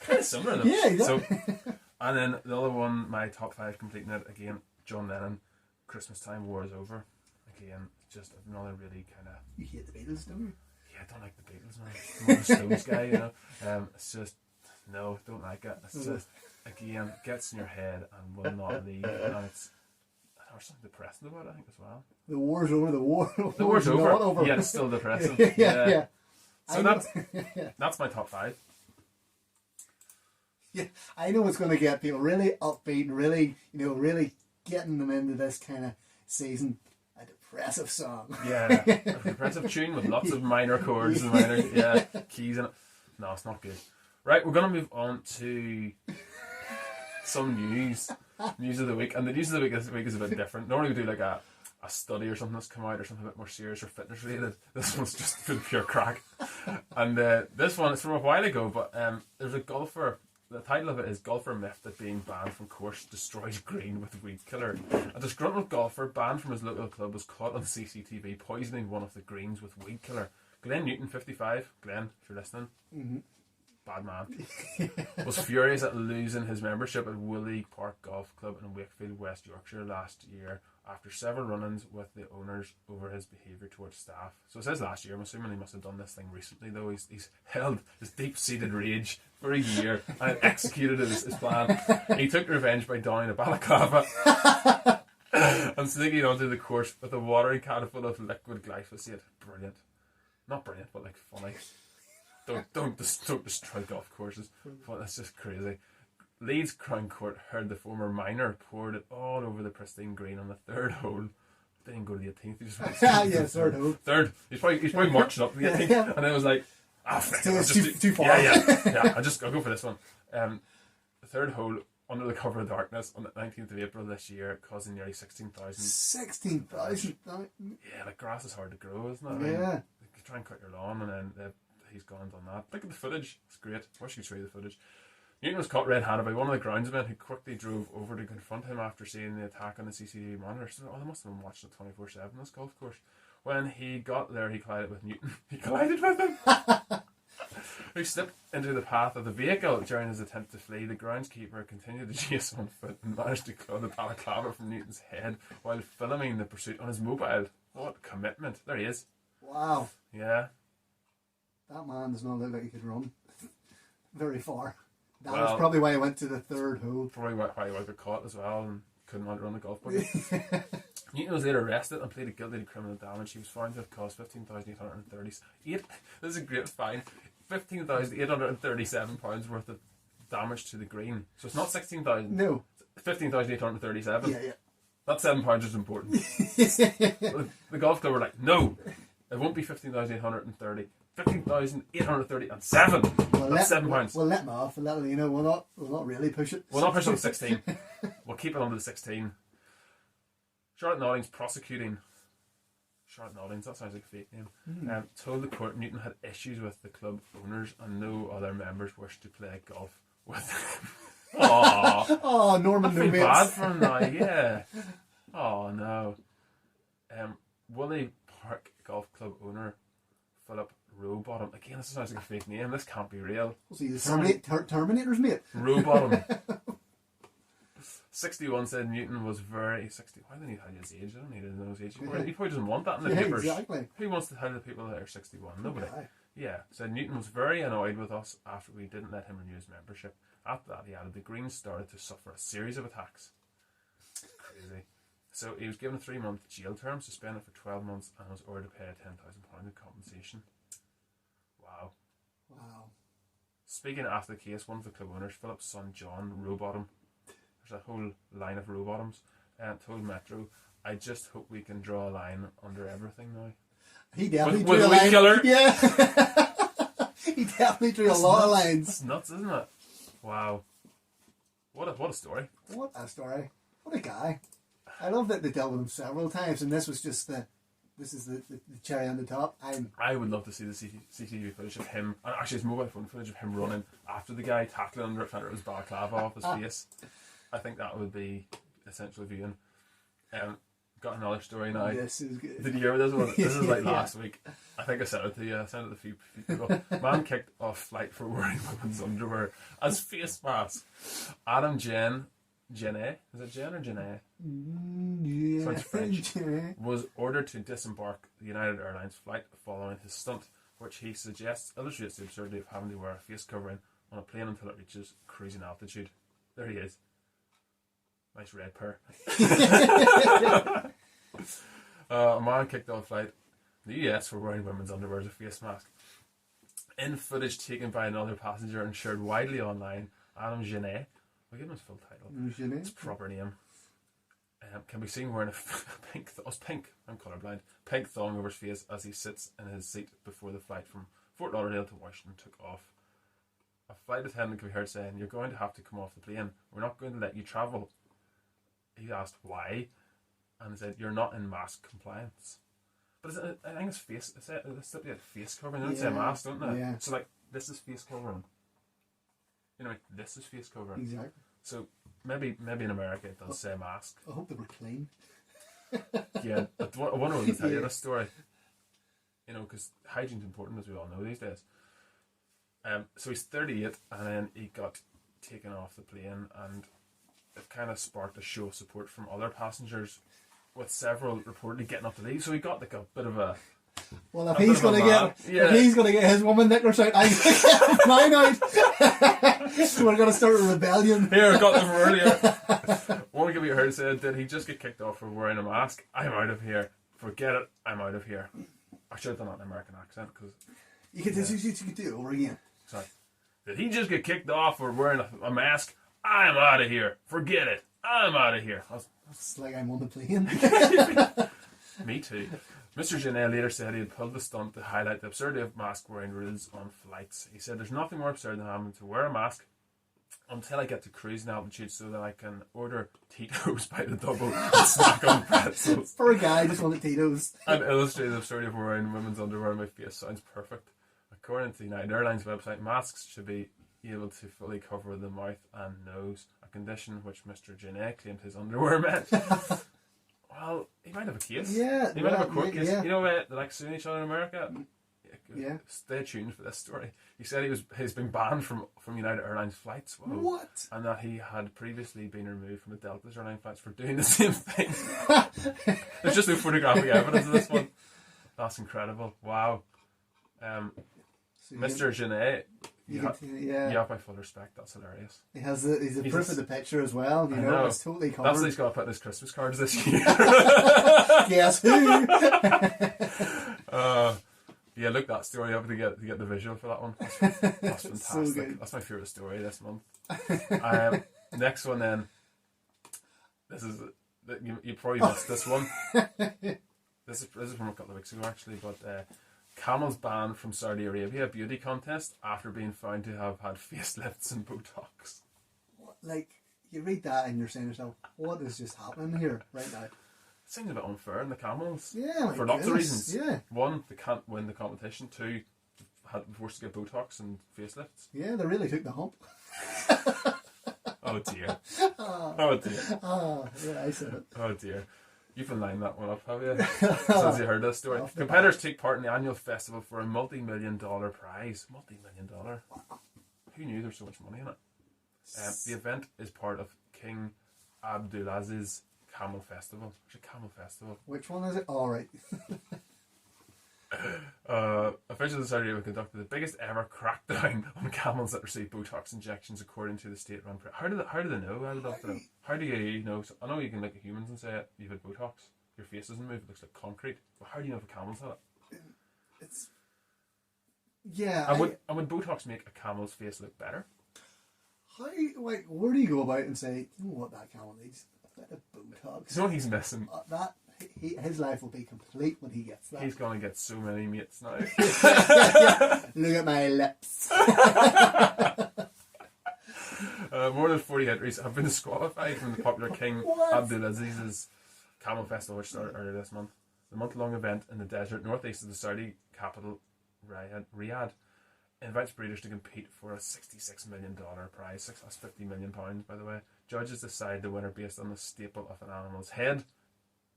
Kind of similar though. Yeah, exactly. So, and then the other one, my top 5 completing it again, John Lennon, "Christmas Time, War Is Over." Again, just another really kind of. You hate the Beatles, don't you? Yeah, I don't like the Beatles, man. I'm more a Stones guy, you know. It's just no, don't like it. It's just again gets in your head and will not leave, and it's. There's something depressing about it, I think, as well. The war's over. The war's over. not over. Yeah, it's still depressing. yeah. So that's my top 5. Yeah, I know it's going to get people really upbeat and really, really getting them into this kind of season. A depressive song. Yeah, a depressive tune with lots of minor chords and minor keys in it. No, it's not good. Right, we're going to move on to some news of the week, and the news of the week this week is a bit different. Normally we do like a study or something that's come out or something a bit more serious or fitness related. This one's just for the pure crack, and this one is from a while ago, but there's a golfer. The title of it is "Golfer Myth That Being Banned from Course Destroys Green with Weed Killer." A disgruntled golfer banned from his local club was caught on CCTV poisoning one of the greens with weed killer. Glenn Newton, 55, Glenn, if you're listening, bad man, was furious at losing his membership at Woolly Park Golf Club in Wakefield, West Yorkshire last year after several run-ins with the owners over his behaviour towards staff. So it says last year. I'm assuming he must have done this thing recently, though. He's held his deep-seated rage for a year and executed his plan. He took revenge by donning a balaclava and sneaking onto the course with a watering can full of liquid glyphosate. Brilliant. Not brilliant, but like funny. Don't destroy golf courses. But that's just crazy. Leeds Crown Court heard the former miner poured it all over the pristine green on the 3rd hole. Didn't go to the 18th. He just went third hole. Third. He's probably marching up to the 18th, and it was like, too far. Yeah. I'll go for this one. The 3rd hole under the cover of darkness on the 19th of April this year, causing nearly 16,000. 16,000. Yeah, like grass is hard to grow, isn't it? Yeah. You try and cut your lawn, and then he's gone and done that. Look at the footage. It's great. I wish you could show you the footage. Newton was caught red-handed by one of the groundsmen who quickly drove over to confront him after seeing the attack on the CCTV monitor. So, they must have been watching it 24/7, this golf course. When he got there, he collided with Newton. He collided with him! Who slipped into the path of the vehicle during his attempt to flee. The groundskeeper continued to chase on foot and managed to claw the balaclava from Newton's head while filming the pursuit on his mobile. What commitment. There he is. Wow. Yeah. That man does not look like he could run very far. That was probably why I went to the third hole. Probably why I got caught as well and couldn't run the golf bucket. Newton was later arrested and pleaded guilty to criminal damage. He was found to have caused £15,838. This is a great fine. £15,837 worth of damage to the green. So it's not 16,000. No. 15,837. Yeah. That £7 is important. The golf club were like, no, it won't be 15,830. 15,837. That's £7. We'll let them off and let Lena. We'll not really push it. We'll not push it to 16. We'll keep it under the 16. Charlotte Noddings prosecuting. Charlotte Noddings, that sounds like a fake name. Told the court Newton had issues with the club owners and no other members wished to play golf with him. Aww. Oh, Norman, I feel bad for him now, yeah. Oh no. Willie Park Golf Club owner Philip Rowbottom. Again, this sounds like a fake name. This can't be real. Was he the Terminator's mate? Rowbottom. 61 said Newton was very 60. Why do they need to hide his age? I don't need to know his age. He probably doesn't want that in the papers. Exactly. Who wants to tell the people that are 61? Nobody. Okay. Yeah. Said Newton was very annoyed with us after we didn't let him renew his membership. After that, he added the Greens started to suffer a series of attacks. Crazy. So he was given a 3-month jail term, suspended for 12 months, and was ordered to pay £10,000 in compensation. Wow. Speaking after the case, one of the club owners, Philip's son John Rowbottom, there's a whole line of Rowbottoms, told Metro, I just hope we can draw a line under everything now. He definitely with drew a line. Killer. Yeah. He definitely drew a lot of lines. It's nuts, isn't it? Wow. What a story. What a story. What a guy. I love that they dealt with him several times, and this was just the cherry on the top. I would love to see the CCTV footage of him, and actually his mobile phone footage of him running after the guy, tackling under it, trying to rip his balaclava off his face. I think that would be essential viewing. Got another story now. This is good. Did you hear this one? This is like last week. I think I sent it to you. I sent it to a few people. Man kicked off flight for wearing women's underwear as face masks. Adam Jenne, is it Jen or Jenne? Yeah. French. Was ordered to disembark the United Airlines flight following his stunt, which he suggests illustrates the absurdity of having to wear a face covering on a plane until it reaches cruising altitude. There he is. Nice red pair. A man kicked off flight in the US for wearing women's underwear as a face mask. In footage taken by another passenger and shared widely online, Adam Jenne, I'll give him his full title. His proper name. Can be seen wearing a pink. I'm colourblind. Pink thong over his face as he sits in his seat before the flight from Fort Lauderdale to Washington took off. A flight attendant could be heard saying, "You're going to have to come off the plane. We're not going to let you travel." He asked why, and said, "You're not in mask compliance." But I think it's face. It's stipulated face covering. They don't say mask, don't they? Yeah. So like, this is face covering. You know, this is face covering. Exactly. So maybe in America it does say mask. I hope they were clean. Yeah, I wonder what to tell you this story. You know, because hygiene's important, as we all know these days. So he's 38, and then he got taken off the plane, and it kind of sparked a show of support from other passengers, with several reportedly getting up to leave. So he got like a bit of a. Well, if he's going to get his woman knickers out, I'm going to get mine out. So we're going to start a rebellion. Here, I got them earlier. One of you heard said, "Did he just get kicked off for wearing a mask? I'm out of here. Forget it. I'm out of here." I should have done that in an American accent because you could do it over again. Sorry. Did he just get kicked off for wearing a mask? I'm out of here. Forget it. I'm out of here. It's like I'm on the plane. Me too. Mr. Jenne later said he had pulled the stunt to highlight the absurdity of mask wearing rules on flights. He said, "There's nothing more absurd than having to wear a mask until I get to cruising altitude so that I can order Tito's by the double and snack on pretzels." For a guy, just wanted Tito's. And illustrated the absurdity of wearing women's underwear on my face. Sounds perfect. According to the United Airlines website, masks should be able to fully cover the mouth and nose, a condition which Mr. Jenne claimed his underwear met. Well, he might have a case. Yeah. He might have a court case. Yeah. You know, they're like suing each other in America. Yeah. Stay tuned for this story. He said he's been banned from United Airlines flights. Whoa. What? And that he had previously been removed from the Delta Airlines flights for doing the same thing. There's just no photographic evidence of this one. That's incredible. Wow. Mr. Jenne Yeah. You have my full respect. That's hilarious. He's a proof of the picture as well. You know, it's totally covered. That's what he's got to put in his Christmas cards this year. Guess who? Yeah, look that story up to get the visual for that one. That's fantastic. So good. That's my favourite story this month. Next one then. This is you probably missed this one. This is from a couple of weeks ago actually, but camels banned from Saudi Arabia beauty contest after being found to have had facelifts and Botox. Like, you read that and you're saying to yourself, what is just happening here right now? It seems a bit unfair in the camels. Yeah, for lots of reasons. Yeah. One, they can't win the competition. Two, had been forced to get Botox and facelifts. Yeah, they really took the hump. Oh dear. Oh dear. Oh, yeah, I said it. Oh dear. You've been lining that one up, have you? Since you heard this story. Competitors take part in the annual festival for a multi-million-dollar prize. Multi-million-dollar. Who knew there was so much money in it? The event is part of King Abdulaziz Camel Festival. There's a camel festival. Which one is it? All right. Officials in Saudi Arabia conducted the biggest ever crackdown on camels that receive Botox injections, according to the state-run press. How do they know? I would love to know. How do you know? So I know you can look at humans and say you've had Botox. Your face doesn't move; it looks like concrete. But how do you know if a camel's had it? It's yeah. And would Botox make a camel's face look better? How? Like, where do you go about and say, you know what, that camel needs? A bit of Botox. You know what he's missing? His life will be complete when he gets that. He's gonna get so many mates now. Look at my lips. More than 40 entries have been disqualified from the popular King Abdulaziz's Camel Festival, which started earlier this month. The month-long event in the desert northeast of the Saudi capital, Riyadh, invites breeders to compete for a $66 million prize. That's £50 million, by the way. Judges decide the winner based on the staple of an animal's head,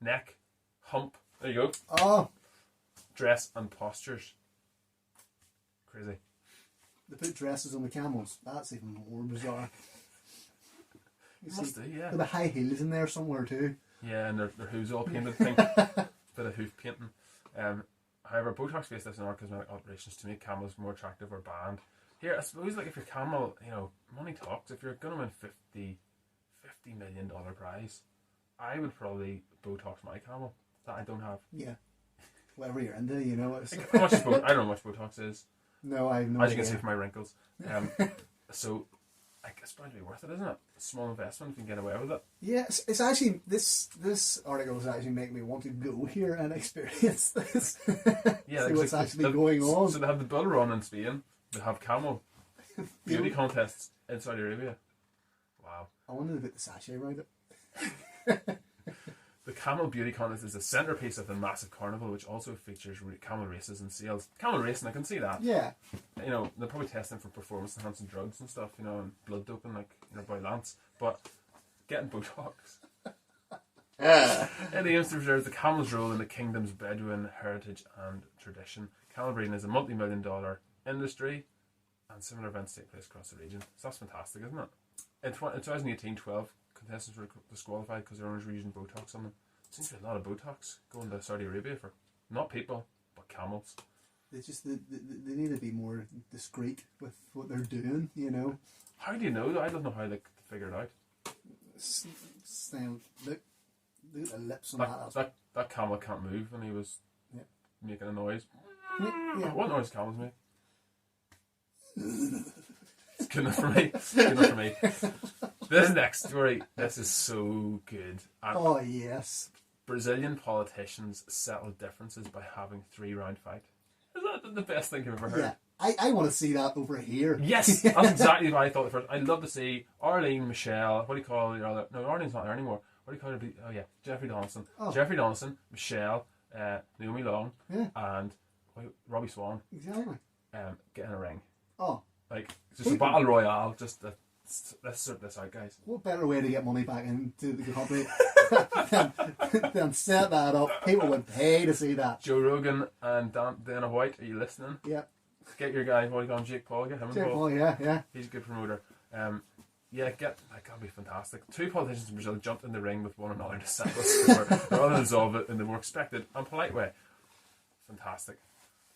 neck, hump, there you go. Oh. Dress and postures. Crazy. They put dresses on the camels. That's even more bizarre. Must do, yeah. With the high heels in there somewhere too. Yeah, and their hooves all painted pink. Bit of hoof painting. However, Botox facelifts and cosmetic alterations to make camels more attractive are banned. Here, I suppose, like, if your camel, you know, money talks. If you're going to win $50 million prize, I would probably Botox my camel that I don't have. Yeah. Whatever you're into, you know. It's how much is I don't know how much Botox is. No, I have no As idea. you can see from my wrinkles. So, it's probably worth it, isn't it? A small investment if you can get away with it. Yeah, it's actually, this article is actually making me want to go here and experience this. Yeah, see what's actually going on. So they have the bull run in Spain. They have camel beauty contests in Saudi Arabia. Wow. I wanted to put the sachet around it. The Camel Beauty Contest is the centrepiece of the massive carnival, which also features camel races and sales. Camel racing, I can see that. Yeah. You know, they're probably testing for performance-enhancing drugs and stuff, you know, and blood doping, like your boy Lance. But getting Botox. It aims to preserve the camel's role in the kingdom's Bedouin heritage and tradition. Camel breeding is a multi-million-dollar industry, and similar events take place across the region. So that's fantastic, isn't it? In 2018, 12 contestants were disqualified because their owners were using Botox on them. Seems to be a lot of Botox going to Saudi Arabia for not people but camels. They need to be more discreet with what they're doing, you know. How do you know? I don't know how they figure it out. Look at the lips on that camel can't move when he was making a noise. Yeah. What noise camels make? It's good enough for me. It's good enough for me. This next story, this is so good. Oh, yes. Brazilian politicians settle differences by having 3-round fight. Is that the best thing you've ever heard? Yeah. I want to see that over here. Yes, that's exactly what I thought at first. I'd love to see Arlene, Michelle, what do you call your other... No, Arlene's not there anymore. What do you call her? Oh, yeah, Jeffrey Donaldson. Oh. Jeffrey Donaldson, Michelle, Naomi Long, yeah. and Robbie Swan. Exactly. Get in a ring. Oh. Like, just a battle royale, just let's sort this out, guys. What better way to get money back into the company than set that up? People would pay to see that. Joe Rogan and Dana White, are you listening? Yeah. Get your guy, what do you call him, Jake Paul, get him involved. Jake Paul, yeah. He's a good promoter. That'd be fantastic. 2 politicians in Brazil jumped in the ring with one another to settle a score, rather than resolve it in the more expected and polite way. Fantastic.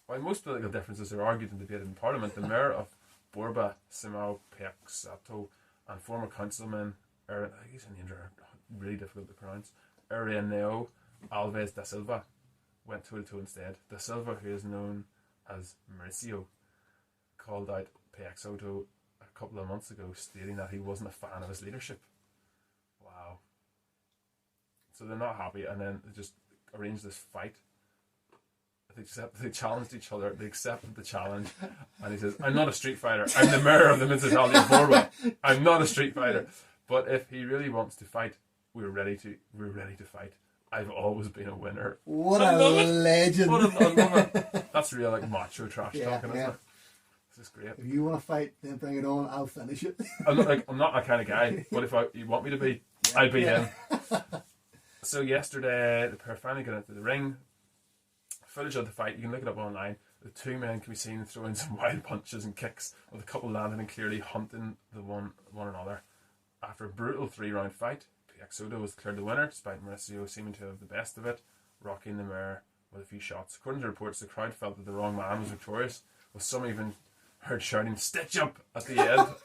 While most political differences are argued and debated in Parliament, the mayor of Borba Simao Piaxato and former councilman, these names are really difficult to pronounce, Ireneo Alves da Silva went toe-to-toe instead. Da Silva, who is known as Mauricio, called out Piaxato a couple of months ago, stating that he wasn't a fan of his leadership. Wow. So they're not happy, and then they just arranged this fight. They challenged each other. They accepted the challenge, and he says, "I'm not a street fighter. I'm the mayor of the municipality of Borba. I'm not a street fighter. But if he really wants to fight, we're ready to fight. I've always been a winner." What a legend! I love it. That's real like macho trash talking, isn't it? This is great. If you want to fight, then bring it on. I'll finish it. I'm not that kind of guy. But if you want me to be, I'll be him. So yesterday, the pair finally got into the ring. Footage of the fight, you can look it up online. The two men can be seen throwing some wild punches and kicks, with a couple landing and clearly hunting the one another. After a brutal 3-round fight, Piaxato was declared the winner, despite Mauricio seeming to have the best of it, rocking the mare with a few shots. According to reports, the crowd felt that the wrong man was victorious, with some even heard shouting "Stitch up" at the end.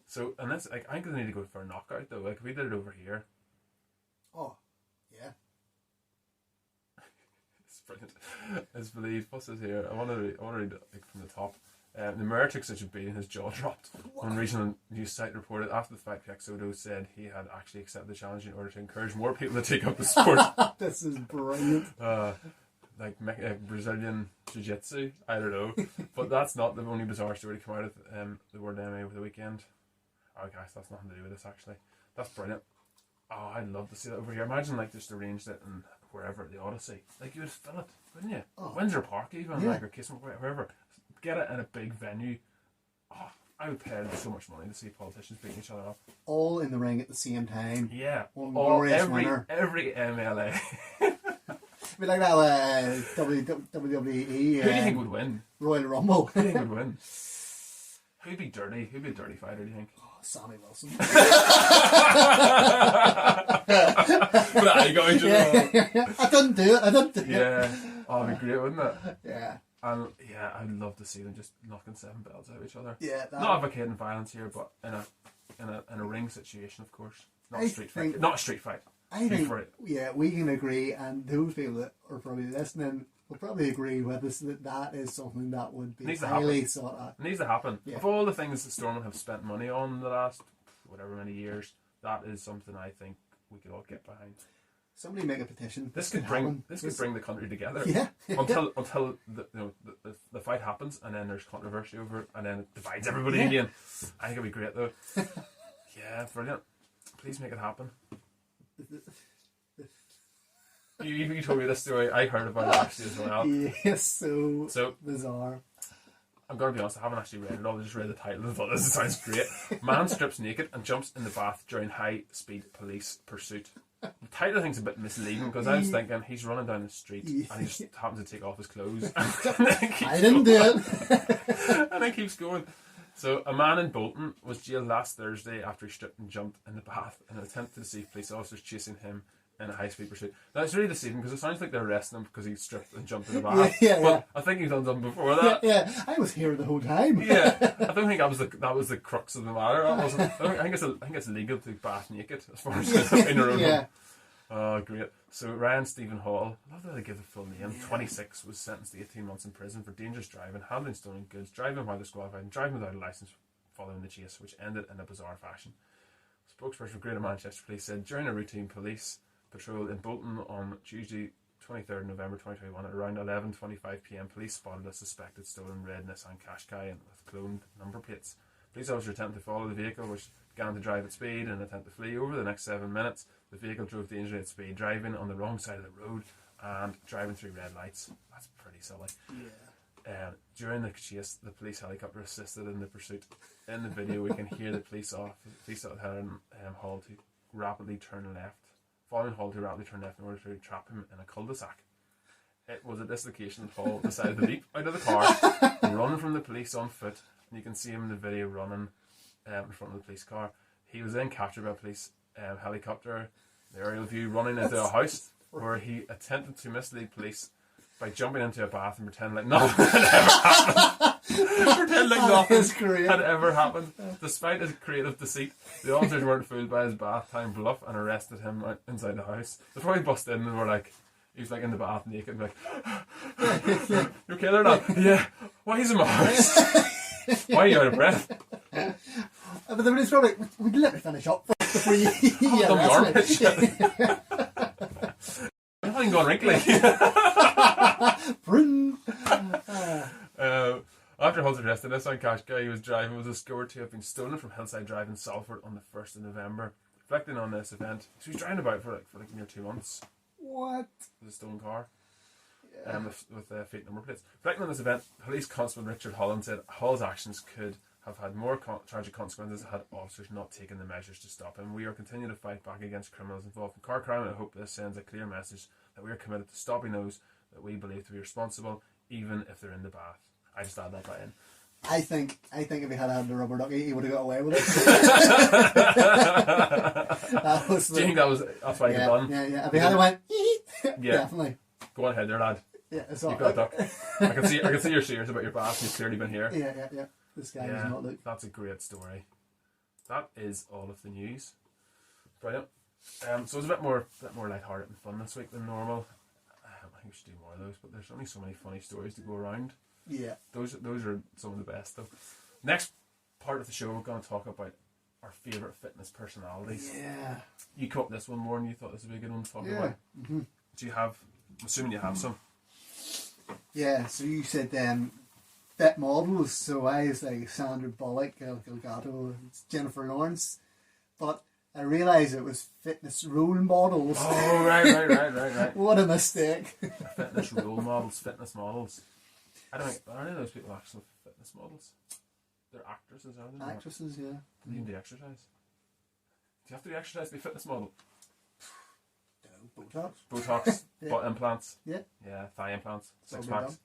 So, and that's like, I think they need to go for a knockout though. Like if we did it over here. Oh, yeah. It's brilliant. It's believed. What's this here? I want to read it like, from the top. The mayor took such a beating, his jaw dropped. One regional news site reported after the fight, Piaxato said he had actually accepted the challenge in order to encourage more people to take up the sport. This is brilliant. Like Brazilian Jiu-Jitsu, I don't know. But that's not the only bizarre story to come out of the World MMA over the weekend. Oh guys, that's nothing to do with this actually. That's brilliant. Oh, I'd love to see that over here. Imagine like just arranged it in wherever at the Odyssey. Like you would fill it, wouldn't you? Oh. Windsor Park even, Yeah. like or Kismet, wherever. Get it in a big venue. Oh, I would pay so much money to see politicians beating each other up. All in the ring at the same time. Yeah. Every MLA. Be like that WWE. Who do you think would win? Royal Rumble. Who do you think would win? Who'd be dirty? Who'd be a dirty fighter, do you think? Oh, Sammy Wilson. But I got I didn't do it. Yeah. Oh, it'd be great, wouldn't it? Yeah. And yeah, I'd love to see them just knocking 7 belts out of each other. Yeah. Not advocating violence here, but in a ring situation, of course. Not a street fight. Not a street fight. I think, yeah, we can agree, and those people that are probably listening will probably agree with us that is something that would be highly sought out. It needs to happen. Yeah. Of all the things that Stormont have spent money on the last whatever many years, that is something I think we could all get behind. Somebody make a petition. This could bring the country together. Yeah. until the fight happens, and then there's controversy over it, and then it divides everybody again. I think it'd be great though. Yeah, brilliant. Please make it happen. You told me this story. I heard about it actually as well. Yes, so bizarre. I'm going to be honest, I haven't actually read it all. I just read the title and thought this sounds great. Man strips naked and jumps in the bath during high-speed police pursuit. The title I think is a bit misleading because I was thinking he's running down the street and he just happens to take off his clothes. I didn't do it. And then keeps going. So, a man in Bolton was jailed last Thursday after he stripped and jumped in the bath in an attempt to deceive police officers chasing him in a high-speed pursuit. Now, it's really deceiving because it sounds like they're arresting him because he stripped and jumped in the bath. But I think he's done something before that. Yeah, I was here the whole time. Yeah, I don't think that was the crux of the matter. I think it's legal to bath naked as far as in your own home. Oh, great. So Ryan Stephen Hall, I love that they give the full name, 26, was sentenced to 18 months in prison for dangerous driving, handling stolen goods, driving while disqualified, and driving without a licence following the chase, which ended in a bizarre fashion. Spokesperson for Greater Manchester Police said during a routine police patrol in Bolton on Tuesday 23rd November 2021 at around 11:25pm, police spotted a suspected stolen red Nissan Qashqai with cloned number plates. Police officers attempted to follow the vehicle, which began to drive at speed in an attempt to flee. Over the next 7 minutes, the vehicle drove dangerously at speed, driving on the wrong side of the road and driving through red lights. That's pretty silly. Yeah. During the chase, the police helicopter assisted in the pursuit. In the video, we can hear the police officer Hall to rapidly turn left. Following Hall to rapidly turn left in order to trap him in a cul-de-sac. It was at this location that Hall decided to leap out of the car, run from the police on foot, and you can see him in the video running in front of the police car. He was then captured by a police helicopter, the aerial view, running into a house where he attempted to mislead police by jumping into a bath and pretending like nothing had ever happened. Pretend like nothing had ever happened. Despite his creative deceit, the officers weren't fooled by his bath time bluff and arrested him inside the house. They probably busted in and were like, he was like in the bath naked and like, you okay there now? Yeah. Why is he in my house? Why are you out of breath? But then it's probably, would you let me finish up before you arrest me? I'm not even going wrinkly. After Hull's arrest, the Nissan Qashqai he was driving was discovered to have been stolen from Hillside Drive in Salford on the 1st of November. Reflecting on this event, so he was driving about for like near 2 months. What? With a stolen car. Yeah. With fake number plates. Reflecting on this event, Police Constable Richard Holland said Hull's actions could have had more tragic consequences had officers not taken the measures to stop him. We are continuing to fight back against criminals involved in car crime, and I hope this sends a clear message that we are committed to stopping those that we believe to be responsible, even if they're in the bath. I just add that right in. I think if he had had the rubber ducky, he would have got away with it. Do you think that's why he got done? Yeah. If he had went, yeah, definitely. Go on ahead there, lad. Yeah, it's all you've got a duck. I can see you're serious about your bath. You've clearly been here. Yeah. This guy does not look. That's a great story. That is all of the news. Brilliant. So it was a bit more lighthearted and fun this week than normal. I think we should do more of those, but there's only so many funny stories to go around. Yeah. Those are some of the best though. Next part of the show, we're going to talk about our favourite fitness personalities. Yeah. You caught this one more and you thought this would be a good one to talk about. Mm-hmm. Do you have? I'm assuming you have some. Yeah. So you said fit models. So I was like Sandra Bullock, Gal Gadot, Jennifer Lawrence, but I realised it was fitness role models. Oh, right. What a mistake. Fitness role models, fitness models. I don't think, are any of those people actual fitness models? They're actresses, aren't they? Actresses, yeah. Do they even do exercise? Do you have to do exercise to be a fitness model? Botox, yeah. butt implants. Yeah. Yeah, thigh implants, six packs.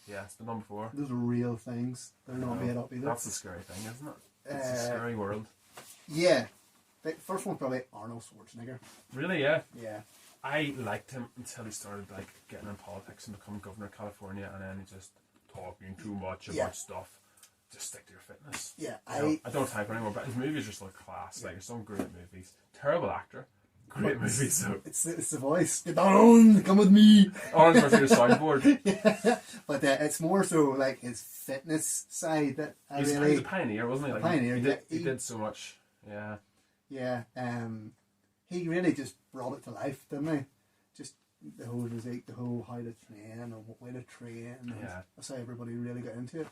Yeah, it's been done before. Those are real things. They're not made up either. That's the scary thing, isn't it? It's a scary world. Yeah. The first one probably Arnold Schwarzenegger. Really, yeah? Yeah. I liked him until he started like getting in politics and becoming governor of California, and then he just talking too much about stuff. Just stick to your fitness. Yeah, I don't type anymore, but his movies are just like class. Like, there's some great movies. Terrible actor. Great movies though. It's the voice. Get down, come with me. Orange versus your soundboard. Yeah, but it's more so like his fitness side that He's a pioneer, wasn't he? Like, pioneer. He did so much. Yeah. Yeah. He really just brought it to life, didn't he? Just the whole physique, the whole how to train and what way to train. Yeah. That's how everybody really got into it.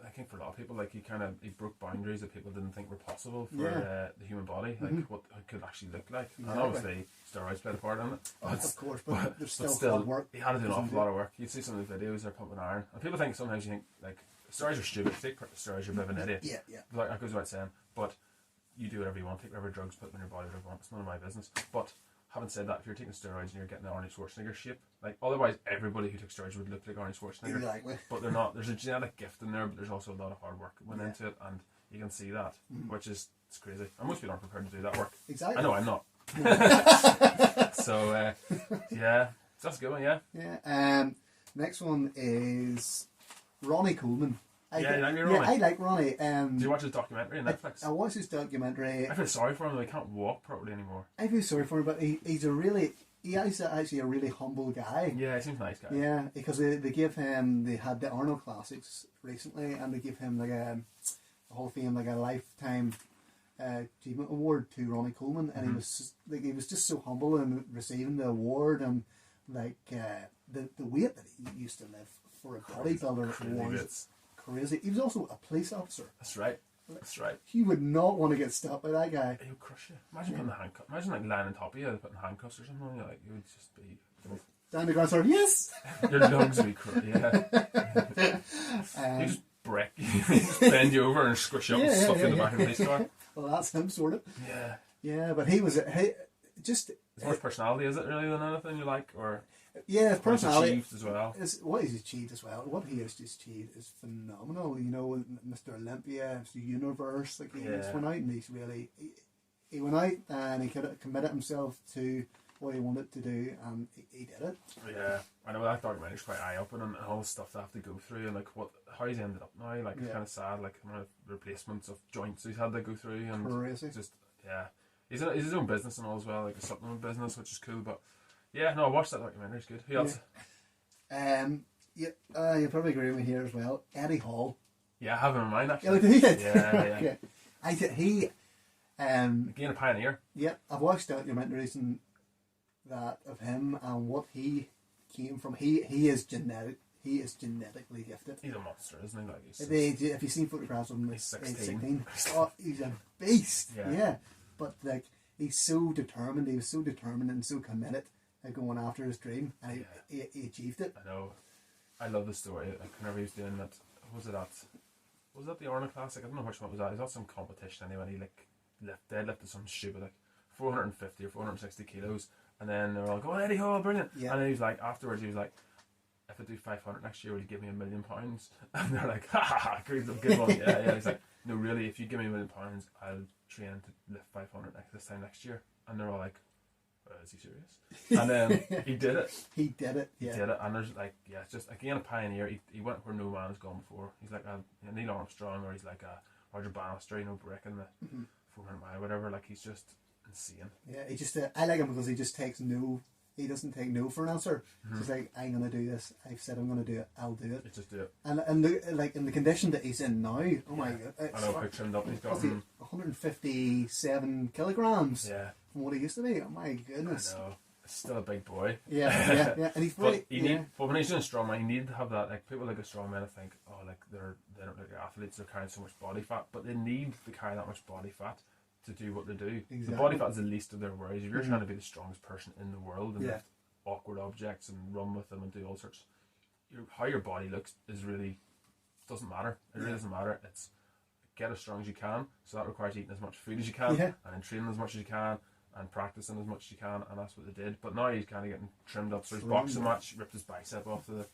I think for a lot of people, like he broke boundaries that people didn't think were possible for the human body, like what it could actually look like. Exactly. And obviously steroids played a part in it. Of course, but there's still hard work. He had to do an awful lot of work. You'd see some of the videos they're pumping iron, and people think sometimes you think like steroids are stupid. If you take steroids, you're a bit of an idiot. Yeah. Like that goes without saying, but you do whatever you want. Take whatever drugs, put them in your body, whatever you want. It's none of my business. But having said that, if you're taking steroids and you're getting the Arnold Schwarzenegger shape, like otherwise everybody who took steroids would look like Arnold Schwarzenegger. Exactly. But they're not. There's a genetic gift in there, but there's also a lot of hard work that went into it, and you can see that, which is it's crazy. And most people aren't prepared to do that work. Exactly. I know I'm not. So yeah, that's a good one. Yeah. Yeah. Next one is Ronnie Coleman. You like Ronnie? I like Ronnie. Did you watch his documentary on Netflix? I watched his documentary. I feel sorry for him though. He can't walk properly anymore. I feel sorry for him, but he's actually a really humble guy. Yeah, he seems a nice guy. Yeah, because they had the Arnold Classics recently, and they give him like a Hall of Fame, like a lifetime achievement award to Ronnie Coleman, and he was just so humble in receiving the award, and like the weight that he used to lift for a bodybuilder was crazy. He was also a police officer. That's right. You would not want to get stopped by that guy. He would crush you. Imagine putting the handcuffs. Imagine like lying on top of you, putting handcuffs or something. Like you would just be down the ground, sort of, yes. Your lungs would be you just break. You just bend you over and squish you up and stuff you in the back of the police car. Well, that's him, sort of. Yeah. Yeah, but just. It's more personality, is it really, than anything you like, or? Yeah, his personality achieved as well. What he's achieved as well. What he has achieved is phenomenal. You know, Mr. Olympia, Mr. Universe. Like he just went out and he went out and he committed himself to what he wanted to do, and he did it. Yeah, I know that documentary's quite eye-opening, and all the stuff they have to go through, and like how he's ended up now. Like it's kind of sad, like the amount of replacements of joints he's had to go through, and Crazy. just he's his own business and all as well, like a supplement business, which is cool. But yeah, no, I watched that documentary. It's good. Who else? You'll probably agree with me here as well. Eddie Hall. Yeah, I have him in mind actually. Yeah. Okay. I think he. Again, a pioneer. Yeah, I've watched documentaries and that of him and what he came from. He is genetic. He is genetically gifted. He's a monster, isn't he? Like if you've seen photographs of him, he's 16. Oh, he's a beast. Yeah. But like he's so determined. He was so determined and so committed at going after his dream, and he achieved it. I know. I love the story. Like whenever he was doing that, was that the Arnold Classic? I don't know which one it was that. It was not some competition anyway. He like deadlifted some stupid like 450 or 460 kilos, and then they were like, "Oh, Eddie Hall, brilliant!" Yeah. And then he was like, afterwards, he was like, "If I do 500 next year, will you give me £1 million?" And they're like, "Ha ha ha, good one." Yeah. He's like, "No, really, if you give me £1 million, I'll train to lift 500 this time next year." And they're all like, "Is he serious?" And then he did it. He did it. He did it, and there's like, it's just again a pioneer. He went where no man has gone before. He's like a Neil Armstrong, or he's like a Roger Bannister, breaking the 400 mile, whatever. Like he's just insane. Yeah, he just I like him because he just takes no. He doesn't take no for an answer. He's like, I'm gonna do this. I've said I'm gonna do it. I'll do it. Just do it. And in the condition that he's in now, oh my god! I know how trimmed up he's got. 157 kilograms. Yeah. From what he used to be. Oh my goodness. I know. Still a big boy. Yeah. And he's but when he's doing strongman, you need to have that. Like people like a strongman, I think, they don't look like athletes. They're carrying so much body fat, but they need to carry that much body fat to do what they do. Exactly. The body fat is the least of their worries. If you're trying to be the strongest person in the world and lift awkward objects and run with them and do all sorts, how your body looks is really doesn't matter. It really doesn't matter. It's get as strong as you can. So that requires eating as much food as you can and then training as much as you can. And practicing as much as you can, and that's what they did. But now he's kind of getting trimmed up. So his boxing match ripped his bicep off the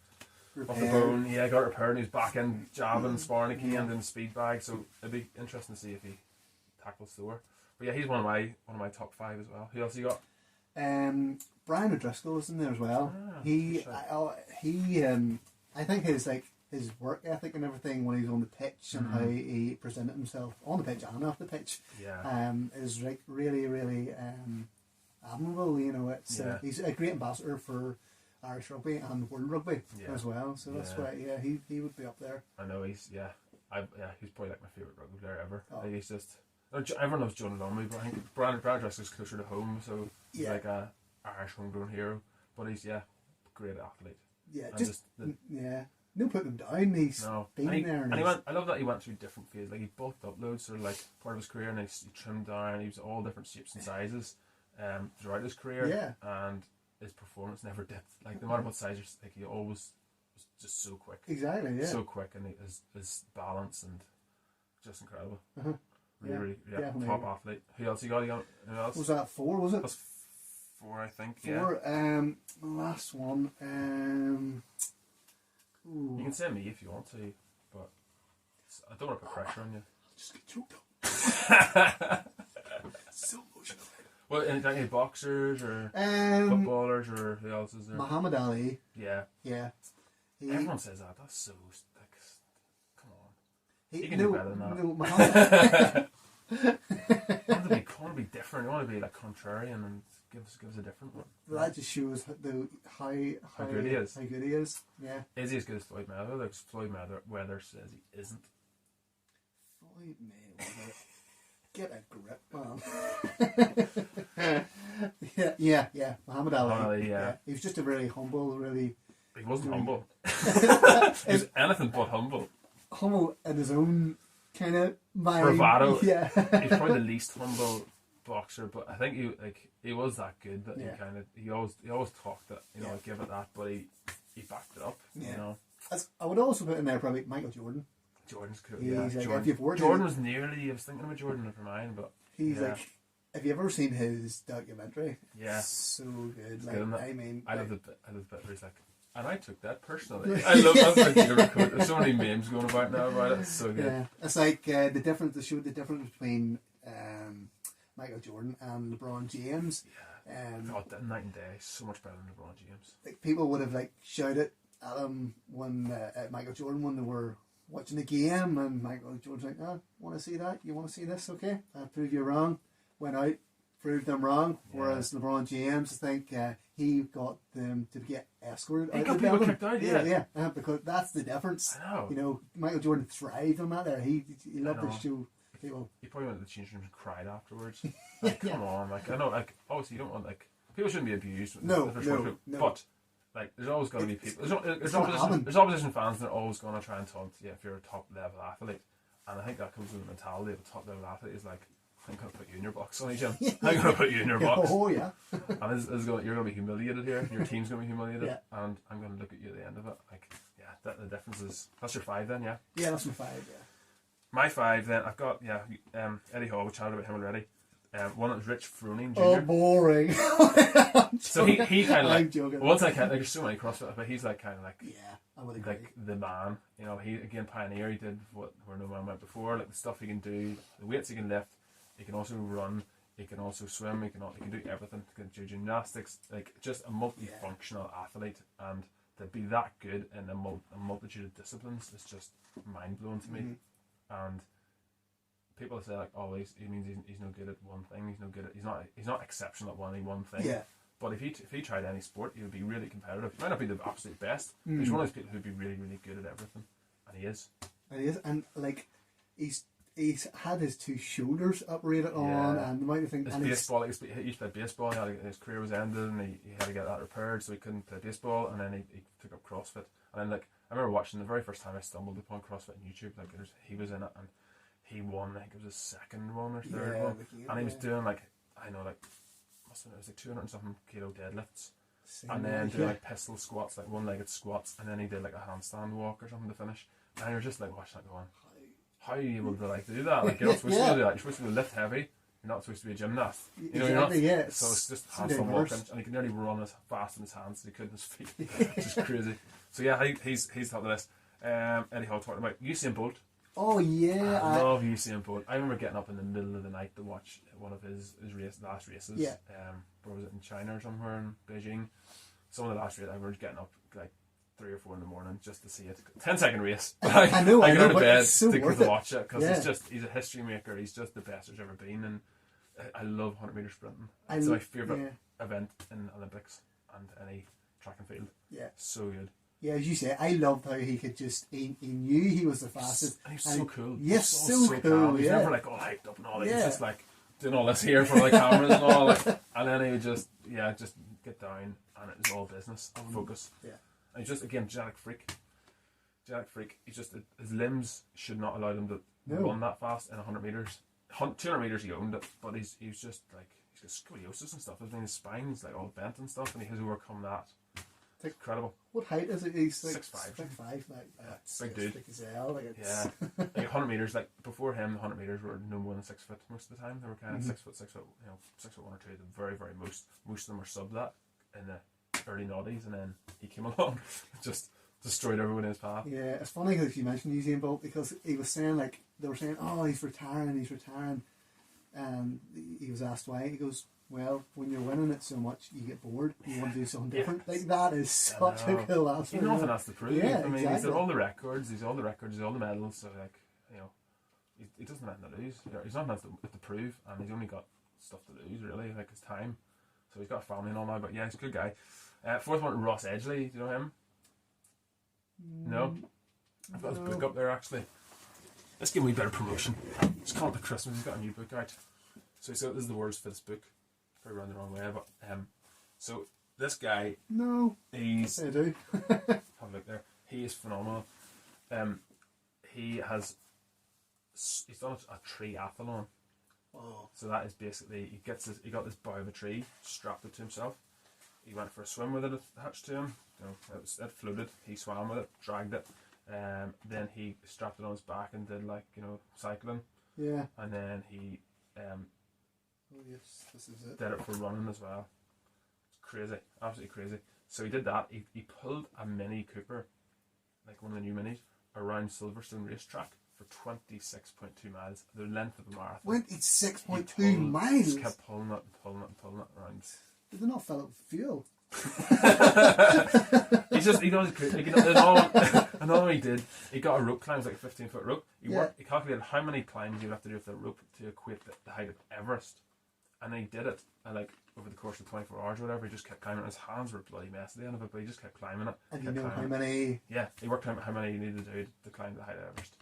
bone. Yeah, got repaired, and he's back in jabbing, sparring again, in the speed bag. So it'd be interesting to see if he tackles Thor. But yeah, he's one of my top 5 as well. Who else you got? Brian O'Driscoll is in there as well. I think his work ethic and everything when he's on the pitch and how he presented himself on the pitch and off the pitch is like really, really admirable. You know, he's a great ambassador for Irish rugby and world rugby as well. So that's why he would be up there. I know he's probably like my favourite rugby player ever. Like he's just everyone loves John Lumley, but I think Brian O'Driscoll's closer to home, so he's like a Irish homegrown hero. But he's great athlete. Yeah, no putting him down. He's been there. And I love that he went through different phases. Like he bulked up loads, sort of like part of his career, and he trimmed down. He was all different shapes and sizes throughout his career. Yeah. And his performance never dipped. Like no matter what size, like he always was just so quick. Exactly. Yeah. So quick, and his balance and just incredible. Really, top athlete. Who else you got? Who else? Was that 4? Was it? That's 4, I think. 4. The last one. You can say me if you want to, but I don't want to put pressure on you. Just get choked up. So emotional. Well, any boxers or footballers or who else is there? Muhammad Ali. Yeah. Everyone says that. That's so like, come on. He can do better than that. No, Muhammad. I want to be different. I want to be like contrarian and give us a different one. That just shows how good he is. How good he is. Yeah. Is he as good as Floyd Mayweather? Like Floyd Mayweather says he isn't. Floyd Mayweather. Get a grip, man. yeah. Muhammad Ali. Yeah. He was just a really humble, really. He wasn't humble. He was anything but humble. Humble in his own kind of mind. Bravado. Yeah. He's probably the least humble boxer, but I think he was that good that he always talked that I'd give it that, but he backed it up. Yeah. You know. I would also put in there probably Michael Jordan. Jordan's cool. Jordan was nearly. I was thinking about Jordan for mine, but he's like. Have you ever seen his documentary? Yeah. So good. Like, good, I mean, I love the bit where he's like, and I took that personally. I love that. Like, there's so many memes going about now about it. It's so good. Yeah. It's like the difference. They showed the difference between Michael Jordan and LeBron James. Night and day, so much better than LeBron James. Like people would have like shouted at him when at Michael Jordan when they were watching the game, and Michael Jordan's like, "Oh, want to see that? You want to see this? Okay, I'll prove you wrong." Went out, proved them wrong. Yeah. Whereas LeBron James, I think he got them to get escorted. He got people kicked out. Yeah, because that's the difference. I know. You know, Michael Jordan thrived on that. There, he loved to show people. He probably went to the changing room and cried afterwards. Like, come on, like I know, like obviously you don't want like people shouldn't be abused. No. But like there's always going to be people. There's opposition fans that are always going to try and taunt. Yeah, if you're a top level athlete, and I think that comes with the mentality of a top level athlete is like, I'm going to put you in your box, Sonny Jim. I'm going to put you in your box. Oh, yeah. And you're going to be humiliated here. Your team's going to be humiliated. And I'm going to look at you at the end of it. Like, yeah, the difference is... That's your 5 then, yeah? Yeah, that's my 5, yeah. My 5 then, I've got, Eddie Hall. We chatted about him already. One that was Rich Froning Jr. Oh, boring. So he kind of like... I'm joking. Once I can't... Like, there's so many CrossFit, but he's like kind of like... Yeah, I would agree. Like the man. You know, he, again, pioneer. He did where no man went before. Like, the stuff he can do, the weights he can lift. He can also run, he can also swim, he can do everything. He can do gymnastics, like just a multifunctional athlete, and to be that good in a multitude of disciplines is just mind blowing to me. And people say like, oh, he means he's no good at one thing. He's not exceptional at one thing. Yeah. But if he tried any sport, he would be really competitive. He might not be the absolute best. But he's one of those people who'd be really, really good at everything, and he is. And like he's had his 2 shoulders operated on, and the amount of things. His baseball, he used to play baseball. His career was ended, and he had to get that repaired, so he couldn't play baseball. And then he took up CrossFit. And then like I remember watching the very first time I stumbled upon CrossFit on YouTube. Like he was in it, and he won. I think it was his 2nd one or 3rd one, and he was doing like it was like 200 and something kilo deadlifts. And then doing like pistol squats, like one-legged squats, and then he did like a handstand walk or something to finish. And you're just like watching that going, how are you able to like do that? Like you're not supposed to do that. You're supposed to lift heavy. You're not supposed to be a gymnast. You know, exactly, you're not. Yeah, so it's just handstand walking, and he could nearly run as fast in his hands as he could in his feet. It's just crazy. So yeah, he's top of the list. Eddie Hall talking about Usain Bolt. Oh yeah, I love Usain Bolt. I remember getting up in the middle of the night to watch one of his last races. Yeah. Where was it, in China or somewhere in Beijing? Some of the last races I remember getting up like 3 or 4 in the morning just to see it. 10-second race. I know. I go to bed so to watch it because he's a history maker. He's just the best there's ever been, and I love 100 meter sprinting. It's my favourite event in Olympics and any track and field. Yeah, so good. Yeah, as you say, I loved how he could just he knew he was the fastest. And he was so cool. Yes, so cool. Calm. He's never like all hyped up and all. He's just like doing all this here for like cameras and all. And then he would just get down, and it was all business, focus. Yeah. And he's just, again, genetic freak. He's just, his limbs should not allow him to run that fast in 100 metres. 200 metres he owned it, but he's just like, he's got scoliosis and stuff. His spine's like all bent and stuff, and he has overcome that. It's incredible. What height is it? He's like 6'5". 6'5", big dude. Big as hell. Like like 100 metres, like before him, 100 metres were no more than 6 foot most of the time. They were kind of 6 foot, 6 foot 1 or 2. The very, very most of them were sub that in the early noughties, and then he came along, just destroyed everyone in his path. Yeah, it's funny because you mentioned Usain Bolt, because he was saying, like, they were saying, oh, he's retiring, and he was asked why. He goes, well, when you're winning it so much, you get bored. You want to do something different. Like, that is such a cool answer. He's nothing else to prove. Yeah, I mean, exactly. he's got all the records, he's all the medals. So like, he doesn't have nothing to lose. He's nothing else to prove, and he's only got stuff to lose really, like his time. So he's got a family and all now, but yeah, he's a good guy. 4th one, Ross Edgley. Do you know him? No? I've got his book up there actually. Let's give him a wee bit of promotion. It's called The Christmas. He's got a new book out. So this is the world's fittest book. Probably run the wrong way, but so this guy. No. He's. I do. Have a look there. He is phenomenal. He's done a triathlon. Oh. So that is basically he got this bough of a tree, strapped it to himself. He went for a swim with it attached to him. It floated. He swam with it, dragged it. Then he strapped it on his back and did cycling. Yeah. And then he oh yes, this is it. Did it for running as well. It's crazy, absolutely crazy. So he did that. He pulled a Mini Cooper, like one of the new minis, around Silverstone racetrack for 26.2 miles, the length of a marathon. 26.2 miles. Just kept pulling it around Did they not fill it with fuel? he does another one he did. He got a rope climb, it was like a 15-foot rope. He calculated how many climbs you'd have to do with the rope to equate the height of Everest, and then he did it. And like over the course of 24 hours or whatever, he just kept climbing. His hands were bloody messy at the end of it, but he just kept climbing it. And you know how many? Yeah, he worked out how many he needed to do to climb the height of Everest.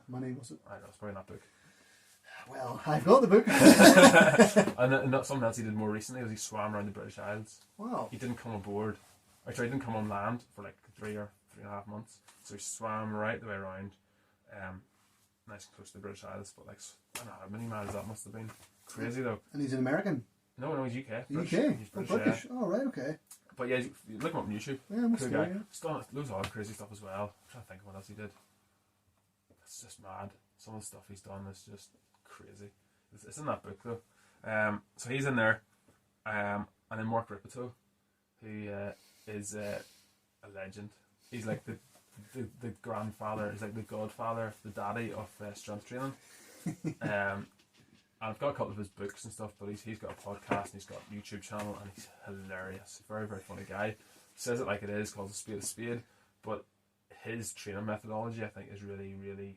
Money was it? I don't know, it's probably not book. Well, I've got the book. And something else he did more recently was he swam around the British Isles. Wow. He didn't come aboard. Actually, he didn't come on land for like 3 or 3.5 months. So he swam right the way around, nice and close to the British Isles. But like, I don't know how many miles that must have been. Crazy though. And he's an American. No, he's UK. British. UK. He's British. Oh, right, okay. But yeah, you look him up on YouTube. Yeah, must cool be, guy. yeah. He's done loads of other crazy stuff as well. I'm trying to think of what else he did. It's just mad. Some of the stuff he's done is just crazy. It's in that book though. So he's in there. And then Mark Ripito, who is a legend. He's like the grandfather, he's like the godfather, the daddy of strength training. And I've got a couple of his books and stuff, but he's got a podcast and he's got a YouTube channel and he's hilarious. Very, very funny guy. Says it like it is, calls a spade, but his training methodology I think is really, really,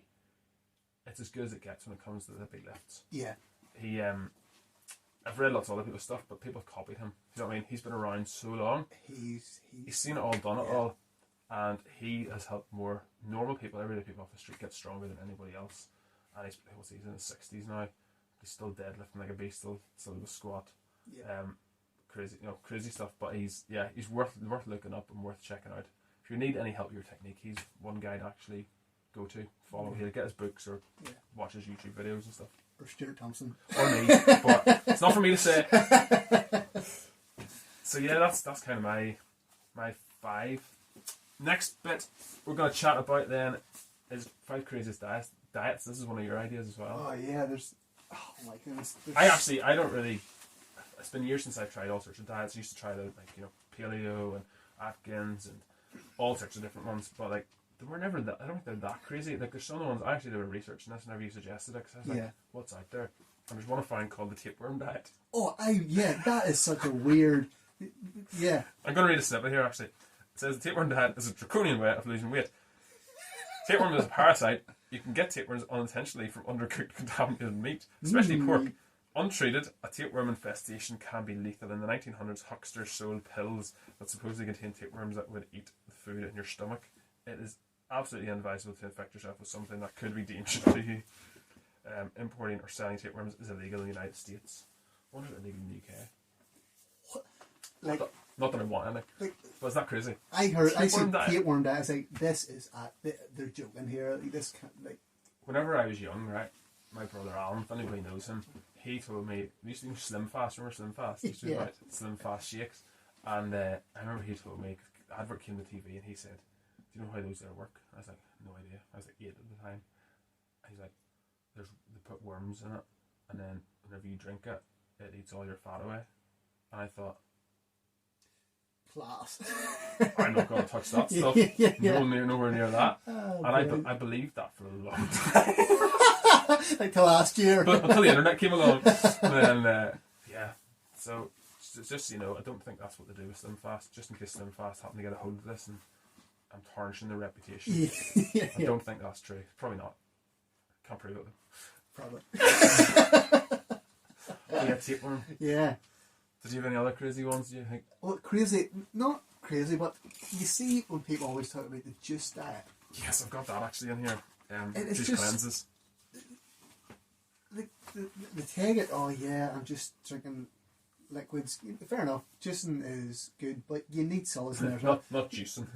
it's as good as it gets when it comes to the big lifts. Yeah. He I've read lots of other people's stuff, but people have copied him. You know what I mean? He's been around so long. He's seen it all, done it all, and he has helped more normal people, everyday people off the street, get stronger than anybody else. And he's in his 60s now. He's still deadlifting like a beast, still does squat. Yeah. Crazy stuff. But he's worth looking up and worth checking out. If you need any help with your technique, he's one guy to actually go to, follow. He'll get his books or watch his YouTube videos and stuff. Or Stuart Thompson. Or me, but it's not for me to say. So yeah, that's kind of my 5. Next bit we're going to chat about then is 5 craziest diets. This is one of your ideas as well. Oh yeah, oh my goodness. I don't really. It's been years since I've tried all sorts of diets. I used to try the paleo and Atkins and all sorts of different ones, but like they were never that. I don't think they're that crazy. Like there's some of the ones I actually did research on this whenever you suggested it, because I was like, what's out there? And there's one I found called the tapeworm diet. Oh, that is such a weird. Yeah. I'm going to read a snippet here actually. It says the tapeworm diet is a draconian way of losing weight. Tapeworm is a parasite. You can get tapeworms unintentionally from undercooked contaminated meat, especially pork. Untreated, a tapeworm infestation can be lethal. In the 1900s, hucksters sold pills that supposedly contain tapeworms that would eat the food in your stomach. It is absolutely inadvisable to infect yourself with something that could be dangerous to you. Importing or selling tapeworms is illegal in the United States. I wonder if it's illegal in the UK. What? Like, not that I want any. But is that crazy? I said tapeworm diet. I was like, this is they're joking here. Like, this can't, like. Whenever I was young, right, my brother Alan, if anybody knows him, he told me we used to do Slim Fast. Remember Slim Fast? Used to do Slim Fast shakes, and I remember he told me the advert came to TV, and he said, "Do you know how those there work?" I was like, "No idea." I was like 8 at the time. And he's like, they put worms in it, and then whenever you drink it, it eats all your fat away. And I thought, class. I'm not going to touch that stuff. Nowhere near that. Oh, and I believed that for a long time. Like till last year. But until the internet came along. And then, so just, I don't think that's what they do with Slim Fast. Just in case Slim Fast happen to get a hold of this and I'm tarnishing their reputation. I don't think that's true. Probably not. Can't prove it though. Probably. Tapeworm. Yeah. Did you have any other crazy ones, do you think? Well, crazy, not crazy, but you see when people always talk about the juice diet. Yes, I've got that actually in here. It's juice cleanses. The take it, oh yeah, I'm just drinking liquids. Fair enough, juicing is good, but you need solids in there. Not juicing.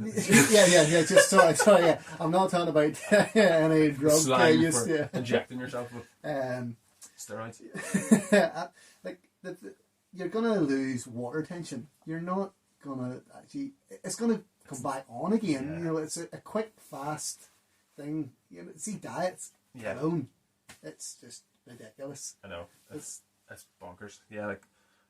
yeah, just sorry, yeah. I'm not talking about any drug use. For injecting yourself with steroids. You're going to lose water tension. You're not going to actually... It's going to come back on again. Yeah. It's a quick, fast thing. See, diets alone, it's just ridiculous. I know. It's bonkers. Yeah, like,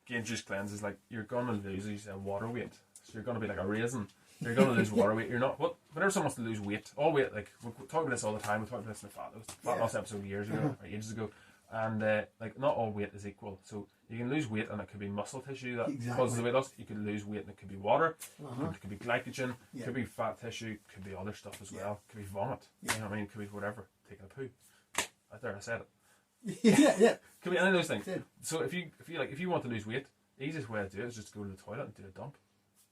again, juice cleanses, like, you're going to lose, you say, water weight. So you're going to be like a raisin. You're going to lose water weight. You're not... Whenever someone wants to lose weight, all weight, like, we talk about this all the time. We talked about this in the fat loss episode years ago, or ages ago. And like not all weight is equal, so you can lose weight and it could be muscle tissue that Exactly. causes the weight loss. You could lose weight and it could be water. Uh-huh. It could be glycogen. Yeah. Could be fat tissue. Could be other stuff as well. Could be vomit. Yeah. You know what I mean? Could be whatever. Taking a poo. Out there, I said it. Yeah. Could be any of those things. Yeah. So if you want to lose weight, the easiest way to do it is just to go to the toilet and do a dump.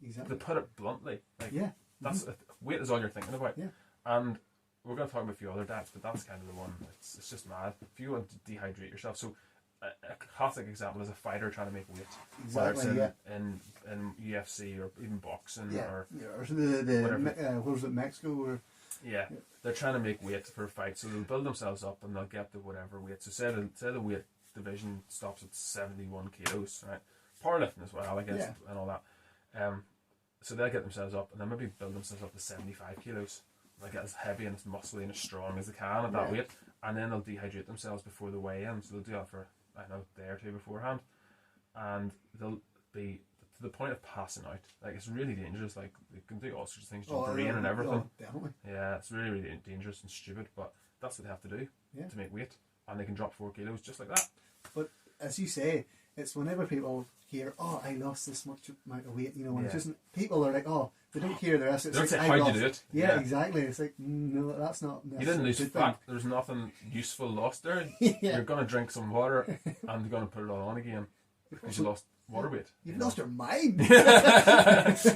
Exactly. To put it bluntly, like Yeah. that's weight is all you're thinking about. Yeah. And we're going to talk about a few other diets, but that's kind of the one. It's just mad. If you want to dehydrate yourself, so a classic example is a fighter trying to make weight, Exactly. whether Yeah. it's in UFC or even boxing Yeah. or Or the whatever. what was it, Mexico or yeah, they're trying to make weight for a fight, so they'll build themselves up and they'll get to whatever weight. So say the weight division stops at 71 kilos, right? Powerlifting as well, I guess, Yeah. and all that. So they'll get themselves up and then maybe build themselves up to 75 kilos. They get as heavy and as muscly and as strong as they can at that weight, and then they'll dehydrate themselves before the weigh-in. So they'll do that for a day or two beforehand, and they'll be to the point of passing out. Like it's really dangerous. Like they can do all sorts of things, jump brain and everything. Oh, definitely. Yeah, it's really, really dangerous and stupid, but that's what they have to do to make weight, and they can drop 4 kilos just like that. But as you say, it's whenever people hear, "Oh, I lost this much amount of weight," you know, and it's just people are like, "Oh, they don't hear the rest." It's They don't like, say how'd you do it. Yeah, exactly. It's like, no, that's not. You didn't lose fat. There's nothing useful lost there. You're gonna drink some water and you're gonna put it all on again because you lost water weight. You've lost your mind. You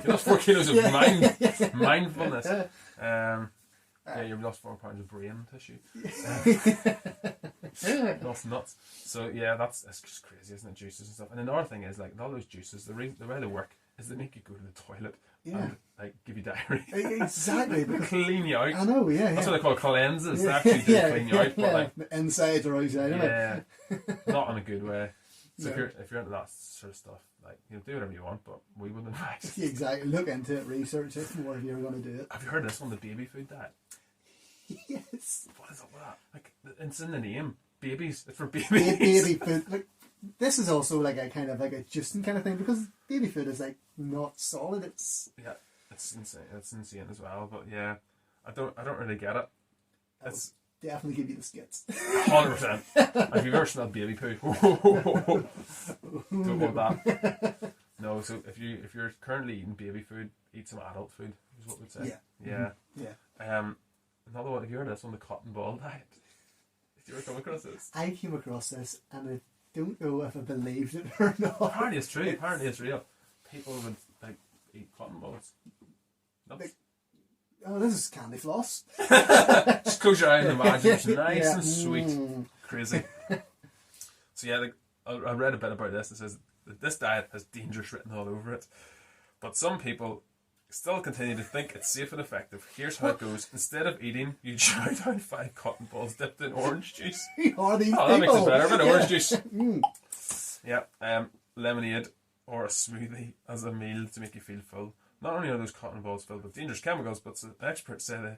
lost 4 kilos of mindfulness. Yeah, you've lost 4 pounds of brain tissue. Lost nuts. So yeah, that's just crazy, isn't it? Juices and stuff. And another thing is like all those juices, the way they work is they make you go to the toilet and like give you diarrhea. Exactly. Clean you out. I know. Yeah. That's what they call cleanses. They actually do clean you out, but like the inside or outside. yeah, not in a good way. So No. if you're into that sort of stuff, like do whatever you want, but we wouldn't advise. Exactly. Look into it, research it more if you're going to do it. Have you heard this one, the baby food diet? Yes. What is up with that? Like it's in the name. Babies. It's for babies. Baby food. Like, this is also like a kind of like a Justin kind of thing because baby food is like not solid. It's it's insane. It's insane as well. But yeah, I don't really get it. It's definitely give you the skits. 100%. Have you ever smelled baby poo? Don't want that. No. So if you're currently eating baby food, eat some adult food. Is what we'd say. Yeah. Yeah. Another one. Have you heard of this one? The cotton ball diet. Did you ever come across this? I came across this and I don't know if I believed it or not. Apparently it's true. Apparently it's real. People would like eat cotton balls. Like, oh, this is candy floss. Just close your eye and imagine it's nice and sweet. Crazy. So yeah, I read a bit about this. It says that this diet has dangers written all over it. But some people still continue to think it's safe and effective. Here's how it goes. Instead of eating, you chow down 5 cotton balls dipped in orange juice. Who are these that makes people? it better. But orange juice. Yeah. Lemonade or a smoothie as a meal to make you feel full. Not only are those cotton balls filled with dangerous chemicals, but experts say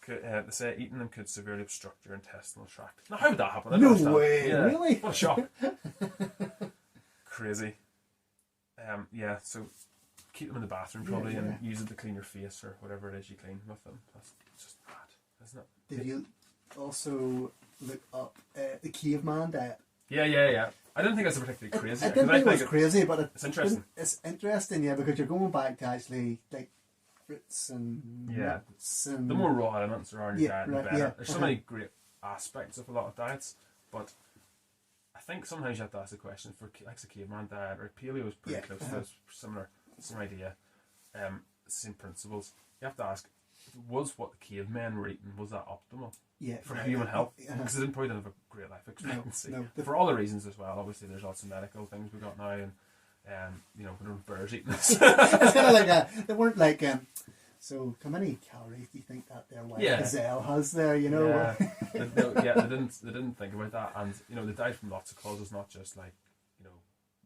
they say eating them could severely obstruct your intestinal tract. Now, how would that happen? I don't understand. way, really? What a shock. Crazy. Yeah, so keep them in the bathroom probably and use it to clean your face or whatever it is you clean with them. That's just mad, isn't it? Did you also look up the caveman diet? Yeah. I didn't think that's particularly crazy. I didn't think it was crazy, but it's interesting. It's interesting, yeah, because you're going back to actually like fruits and nuts and the more raw elements there are in your diet, the better. Yeah. There's so many great aspects of a lot of diets, but I think sometimes you have to ask the question for like the caveman diet or paleo is pretty close to this, similar, same idea, same principles. You have to ask, was what the cavemen were eating, was that optimal? For human health, because they probably didn't have a great life expectancy. No. For all the reasons as well. Obviously, there's lots of medical things we got now, and we don't have birds eating this. It's kind of like they weren't like. So, how many calories do you think that their white gazelle has there? You know. Yeah, they didn't think about that, and they died from lots of causes, not just like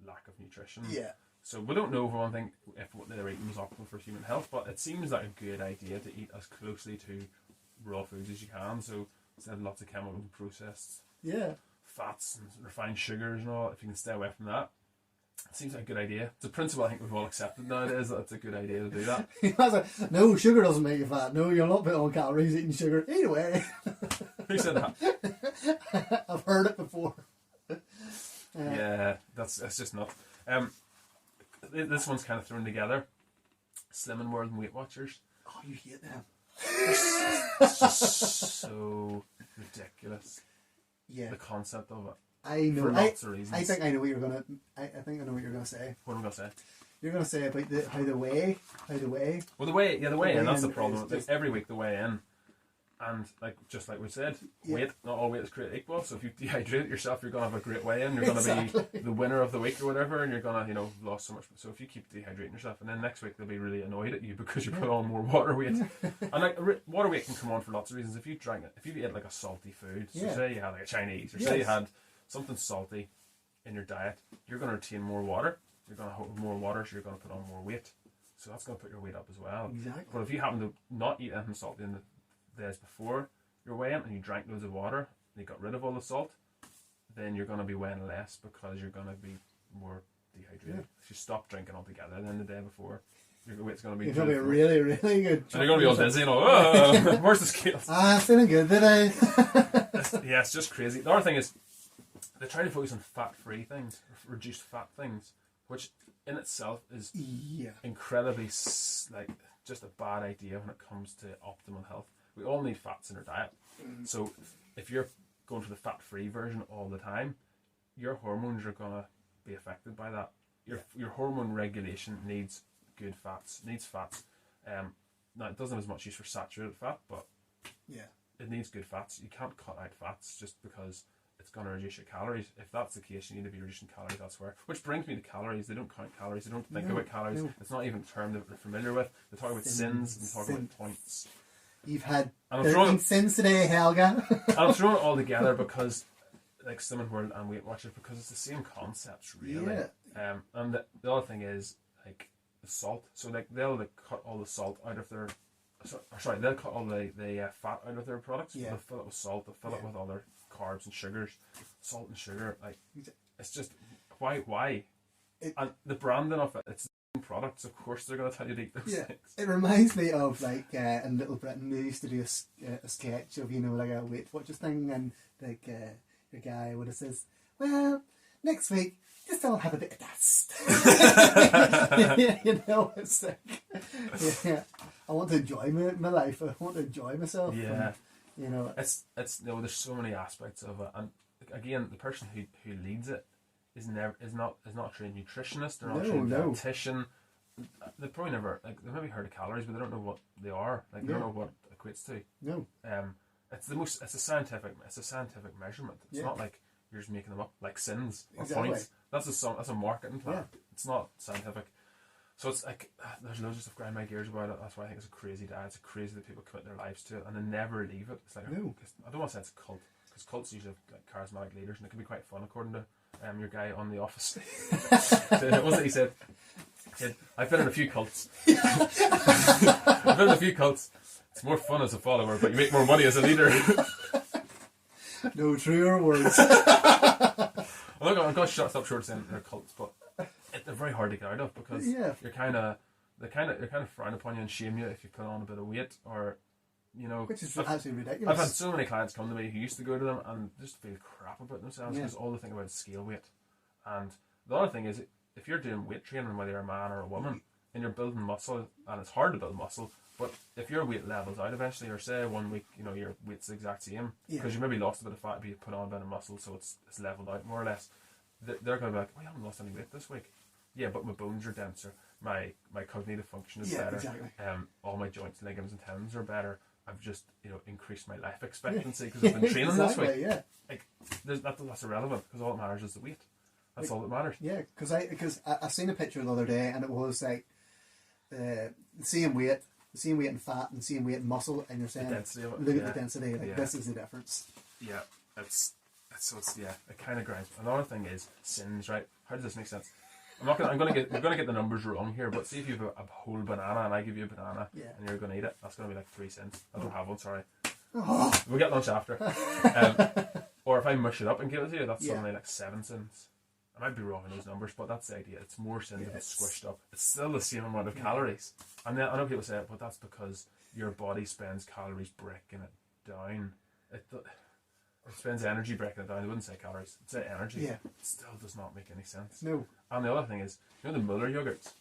lack of nutrition. Yeah. So we don't know for one thing if what they were eating was optimal for human health, but it seems like a good idea to eat as closely to raw foods as you can. So instead of lots of chemicals and processed fats and refined sugars and all, if you can stay away from that, it seems like a good idea. It's a principle I think we've all accepted nowadays that it's a good idea to do that. No, sugar doesn't make you fat. No, you're not putting on calories eating sugar. Either way. Who said that? I've heard it before. Yeah, that's just not. This one's kind of thrown together. Slimming World and Weight Watchers. Oh, you hate them. It's just so ridiculous. Yeah. The concept of it. I know. For lots of reasons. I think I know what you're gonna. I think I know what you're gonna say. What am I gonna say? You're gonna say about how the way. Well, the way in. That's the in problem. is just- Every week the way in, and just like we said, weight. Not all weight is created equal. So if you dehydrate yourself, you're gonna have a great way in. You're gonna be the winner of the week or whatever, and you're gonna have lost so much. So if you keep dehydrating yourself, and then next week they'll be really annoyed at you because you put on more water weight. And like water weight can come on for lots of reasons. If you ate like a salty food, so say you had like a Chinese, or say you had something salty in your diet, you're gonna retain more water. You're going to hold more water, so you're going to put on more weight. So that's going to put your weight up as well. Exactly. But if you happen to not eat anything salty in the days before your weigh-in and you drank loads of water and you got rid of all the salt, then you're going to be weighing less because you're going to be more dehydrated. Yeah. If you stop drinking altogether, then the day before, your weight's going to be... You're going to be really, really good. And you're going to be all dizzy and all, where's the scales? Feeling good today. Yeah, it's just crazy. The other thing is, they try to focus on fat-free things, reduced fat things, which in itself is incredibly just a bad idea when it comes to optimal health. We all need fats in our diet. So if you're going for the fat-free version all the time, your hormones are going to be affected by that. Your hormone regulation needs good fats, now it doesn't have as much use for saturated fat, but it needs good fats. You can't cut out fats just because it's going to reduce your calories. If that's the case, you need to be reducing calories elsewhere. Which brings me to calories. They don't count calories. They don't think about calories. No. It's not even a term that we're familiar with. They talk about sins and talk about points. You've had 13 sins today, Helga. I'm throwing it all together because, like Slimming World and Weight Watchers, because it's the same concepts, really. Yeah. And the other thing is, like, the salt. So, like, they'll cut all the salt out of their... Sorry, they'll cut all the fat out of their products. Yeah. They'll fill it with salt. They'll fill it with other carbs and sugars, salt and sugar. Like, it's just why? And the branding of it's products. Of course, they're going to tell you to eat those things. It reminds me of like in Little Britain they used to do a sketch of like a Weight Watchers thing, and like the guy would have says, "Well, next week just don't have a bit of dust." It's like, I want to enjoy my life. I want to enjoy myself. Yeah. And, it's there's so many aspects of it, and again, the person who leads it is not a trained nutritionist. They're not a trained dietitian. They probably never they've maybe heard of calories, but they don't know what they are. Like they don't know what it equates to. No. It's a scientific measurement. It's not like you're just making them up like sins or points. That's a marketing plan. Yeah. It's not scientific. So it's like, there's loads of stuff grind my gears about it. That's why I think it's a crazy diet. It's crazy that people commit their lives to it and they never leave it. It's like, I don't want to say it's a cult, because cults usually have like charismatic leaders and it can be quite fun, according to your guy on The Office. What was it he said? I've been in a few cults. I've been in a few cults. It's more fun as a follower, but you make more money as a leader. No truer words. I'm going to stop short saying they're cults, but they're very hard to get out of, because they kind of frown upon you and shame you if you put on a bit of weight, or which is absolutely ridiculous. I've had so many clients come to me who used to go to them and just feel crap about themselves because all they think about is scale weight. And the other thing is, if you're doing weight training, whether you're a man or a woman, and you're building muscle, and it's hard to build muscle, but if your weight levels out eventually, or say 1 week, your weight's the exact same, because you maybe lost a bit of fat, but you put on a bit of muscle, so it's leveled out more or less. They're going to be like, "Oh, I haven't lost any weight this week." Yeah, but my bones are denser. My cognitive function is better. Exactly. All my joints, ligaments, and tendons are better. I've just increased my life expectancy because I've been training this week. Yeah. Like that's irrelevant, because all that matters is the weight. That's all that matters. Yeah, because I seen a picture the other day, and it was like the same weight in fat and same weight in muscle, and you're saying, look at the density. Like this is the difference. Yeah, it kind of grinds. Another thing is sins, right? How does this make sense? We're gonna get the numbers wrong here, but see if you have a whole banana and I give you a banana and you're gonna eat it, that's gonna be like 3 cents. I don't have one, sorry. We'll get lunch after. Or if I mush it up and give it to you, that's suddenly like 7 cents. I might be wrong in those numbers, but that's the idea. It's more sins if it's squished up. It's still the same amount of calories. And then I know people say, but that's because your body spends calories breaking it down. It spends energy breaking it down. They wouldn't say calories. It'd say energy. Yeah. It still does not make any sense. No. And the other thing is, you know the Muller yogurts?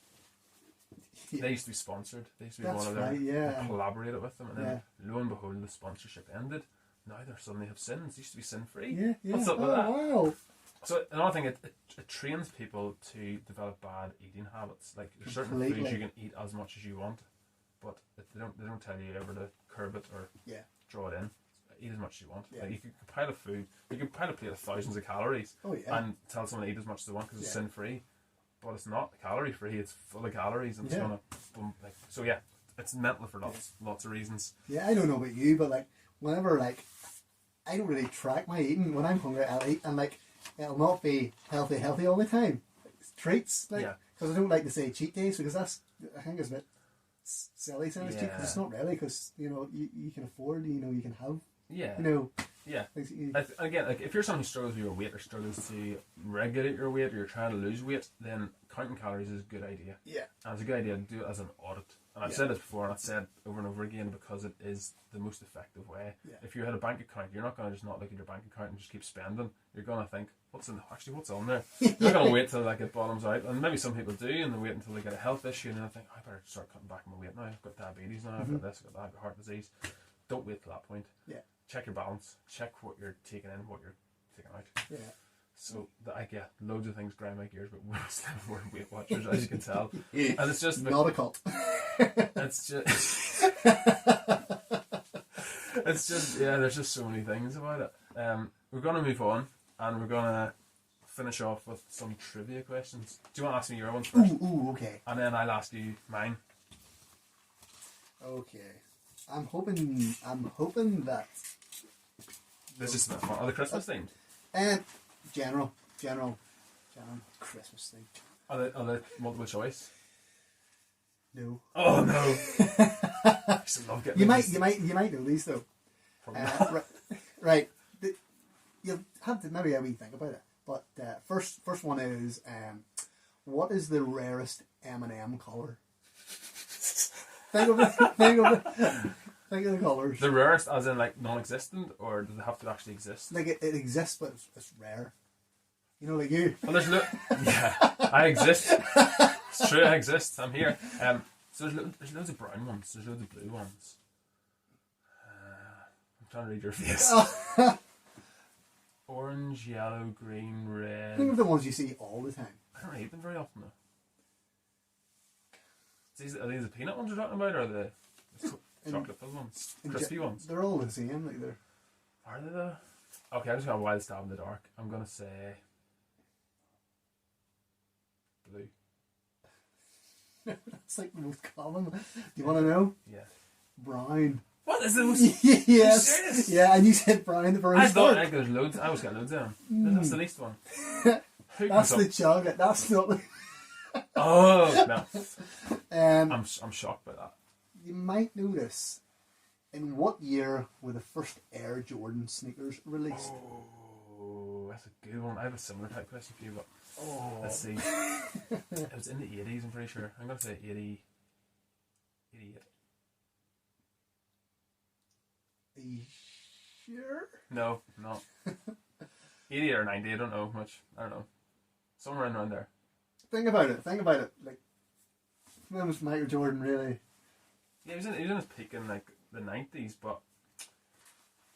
Yeah. They used to be sponsored. They used to be That's one of them. right, yeah. We collaborated with them, and then lo and behold, the sponsorship ended. Now they suddenly have sins. They used to be sin-free. Yeah, yeah. What's up with that? Wow. So another thing, it trains people to develop bad eating habits. Like there's certain foods you can eat as much as you want, but they don't tell you ever to curb it or draw it in. Eat as much as you want. Yeah. Like you can compile a food, you can compile a plate of thousands of calories, and tell someone to eat as much as they want because it's sin-free. But it's not calorie-free. It's full of calories, and it's gonna so yeah. It's mental for lots of reasons. Yeah, I don't know about you, but like whenever I don't really track my eating. When I'm hungry, I'll eat, and like it'll not be healthy all the time. It's treats, because I don't like to say cheat days because I think it's a bit silly saying it's cheat. Cause it's not really, because you can afford, you can have. Yeah. Again, like if you're someone who struggles with your weight or struggles to regulate your weight, or you're trying to lose weight, then counting calories is a good idea. Yeah. And it's a good idea to do it as an audit. And I've said this before, and I've said over and over again, because it is the most effective way. Yeah. If you had a bank account, you're not going to just not look at your bank account and just keep spending. You're going to think, what's on there? You're not going to wait till like it bottoms out. And maybe some people do, and they wait until they get a health issue, and then think, I better start cutting back my weight now. I've got diabetes now, I've got this, I've got that, I've got heart disease. Don't wait till that point. Yeah. Check your balance. Check what you're taking in, what you're taking out. Yeah. So I get loads of things grind my gears, but we're Weight Watchers, as you can tell, and it's just not a cult. It's just, it's just there's just so many things about it. We're gonna move on, and we're gonna finish off with some trivia questions. Do you want to ask me your ones first? Ooh, okay. And then I'll ask you mine. Okay. I'm hoping that this is the fun. Are they Christmas themed? General Christmas thing. Are they multiple choice? No. Oh no! I used to love getting you might know these though. Right. You'll have to maybe think about it. But first one is what is the rarest M&M colour? Think of the colours. The rarest, as in like non-existent, or does it have to actually exist? Like it exists, but it's rare. Like you. Well, I exist. It's true, I exist. I'm here. So there's loads of brown ones. There's loads of blue ones. I'm trying to read your face. Orange, yellow, green, red. Think of the ones you see all the time. I don't eat them very often though. Are these the peanut ones you're talking about, or the chocolate filled ones? Crispy ones? They're all the same. Like they're. Are they though? Okay, I'm just going to wild stab in the dark. I'm going to say blue. That's like the most common. Do you want to know? Yeah. Brown. What is this? Yes. Serious? Yeah, and you said brown the very I start. thought there's loads. I always got loads of them. That's the least one. That's the chocolate. That's not the... Oh, no. I'm shocked by that. You might notice, in what year were the first Air Jordan sneakers released? Oh, that's a good one. I have a similar type question for you, but let's see. It was in the 80s, I'm pretty sure. I'm going to say 88. Are you sure? No, not 80 or 90. I don't know much. I don't know. Somewhere around there. Think about it. Like, when was Michael Jordan really? Yeah, he was in his peak in like the 90s, but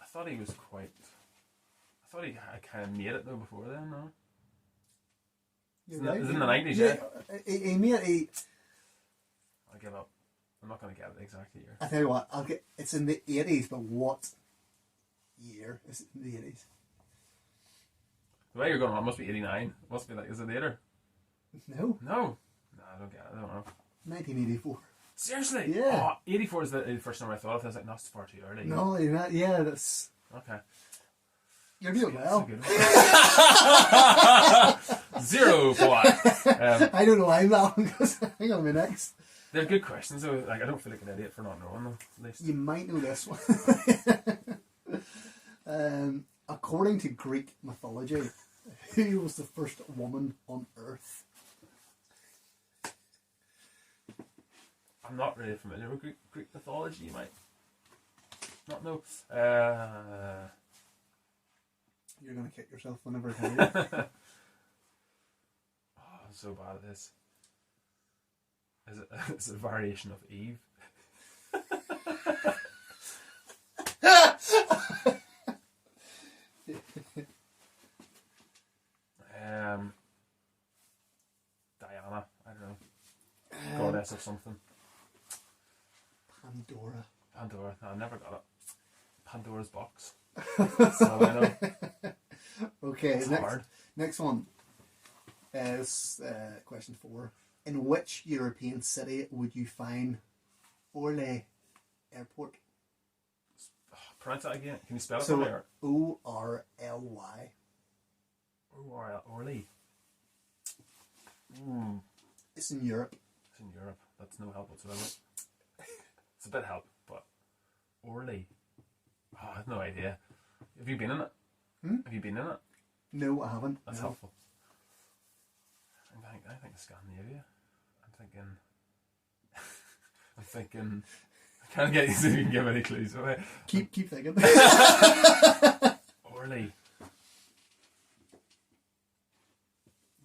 I thought he kind of made it though before then. No. It was in the 90s, yeah. He made it. I give up. I'm not going to get the exact year. I tell you what, it's in the 80s, but what year is it in the 80s? The way you're going on, it must be 89. It must be like, is it later? No. No, I don't get it. I don't know. 1984. Seriously? Yeah. Oh, 84 is the first number I thought of. I was like, no, it's far too early. No, you're not. Yeah, that's... Okay. You're doing well. That's a good one. 0 point. I don't know why I'm laughing because I think I'm next. They're good questions though. Like, I don't feel like an idiot for not knowing them, at least. You might know this one. According to Greek mythology, who was the first woman on Earth? I'm not really familiar with Greek mythology. You might not know. You're gonna kick yourself whenever I tell you. Oh, I'm so bad at this. Is it a variation of Eve? Diana, I don't know. Goddess of something. Pandora. Pandora. No, I never got it. Pandora's box. That's all I know. Okay, It's hard. next one is question 4. In which European city would you find Orly Airport? Pronounce that again. Can you spell it So, for me? Orly. Orly. It's in Europe. It's in Europe. That's no help whatsoever. It's a bit help, but Orly. Oh, I have no idea. Have you been in it? Have you been in it? No, I haven't. That's No. helpful. I think it's Scandinavia. I'm thinking. I can't get you to even give any clues away. Keep thinking. Orly.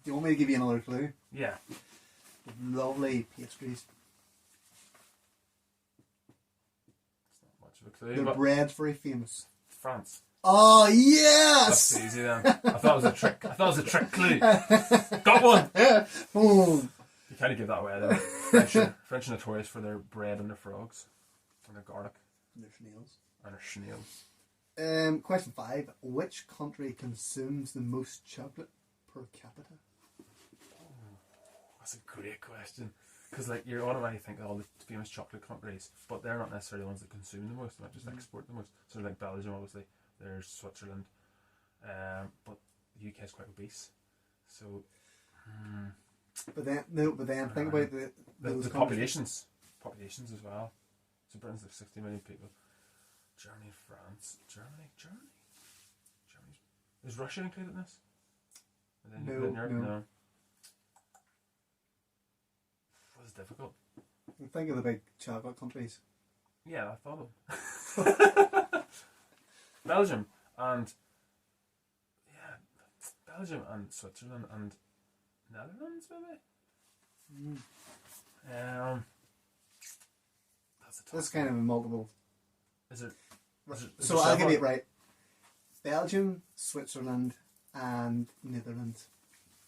Do you want me to give you another clue? Yeah. Lovely pastries. It's not much of a clue. Their But bread's very famous. France. Oh, yes! That's easy then. I thought it was a trick. I thought it was a trick clue. Got one! Oh. You kind of give that away though. French are notorious for their bread and their frogs. And their garlic. Their snails. And their snails. Question 5. Which country consumes the most chocolate per capita? That's a great question. Because like you automatically think of all the famous chocolate countries, but they're not necessarily the ones that consume the most, they might just export the most. So like Belgium obviously, there's Switzerland, but the UK is quite obese. So But then think about those the populations as well. So Britain's like 60 million people. Germany, France, Germany. Is Russia included in this? No. Was it difficult? Think of the big chocolate countries. Yeah, I thought of them. Belgium and Switzerland and Netherlands maybe. That's a tough That's kind of a multiple. Is it? So I'll give you it right. Belgium, Switzerland, and Netherlands.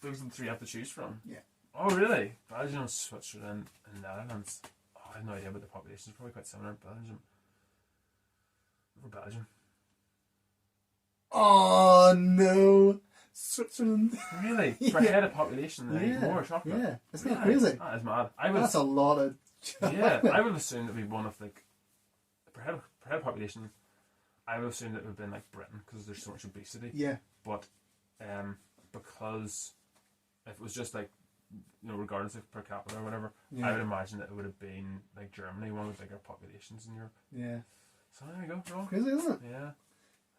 Those are the 3 you have to choose from. Yeah. Oh really? Belgium, Switzerland, and Netherlands. Oh, I have no idea about the population. It's probably quite similar. Belgium. Oh no, Switzerland. Really? For Yeah. head of population, they eat more chocolate. Yeah, isn't that Really? crazy? That is mad. That's a lot of chocolate. Yeah, I would assume it'd be one of like per head of population. I would assume that it would have been like Britain because there's so much obesity. Yeah. But because if it was just like regardless of per capita or whatever, Yeah. I would imagine that it would have been like Germany, one of the bigger populations in Europe. Yeah. So there you go, wrong. Crazy, isn't it? Yeah.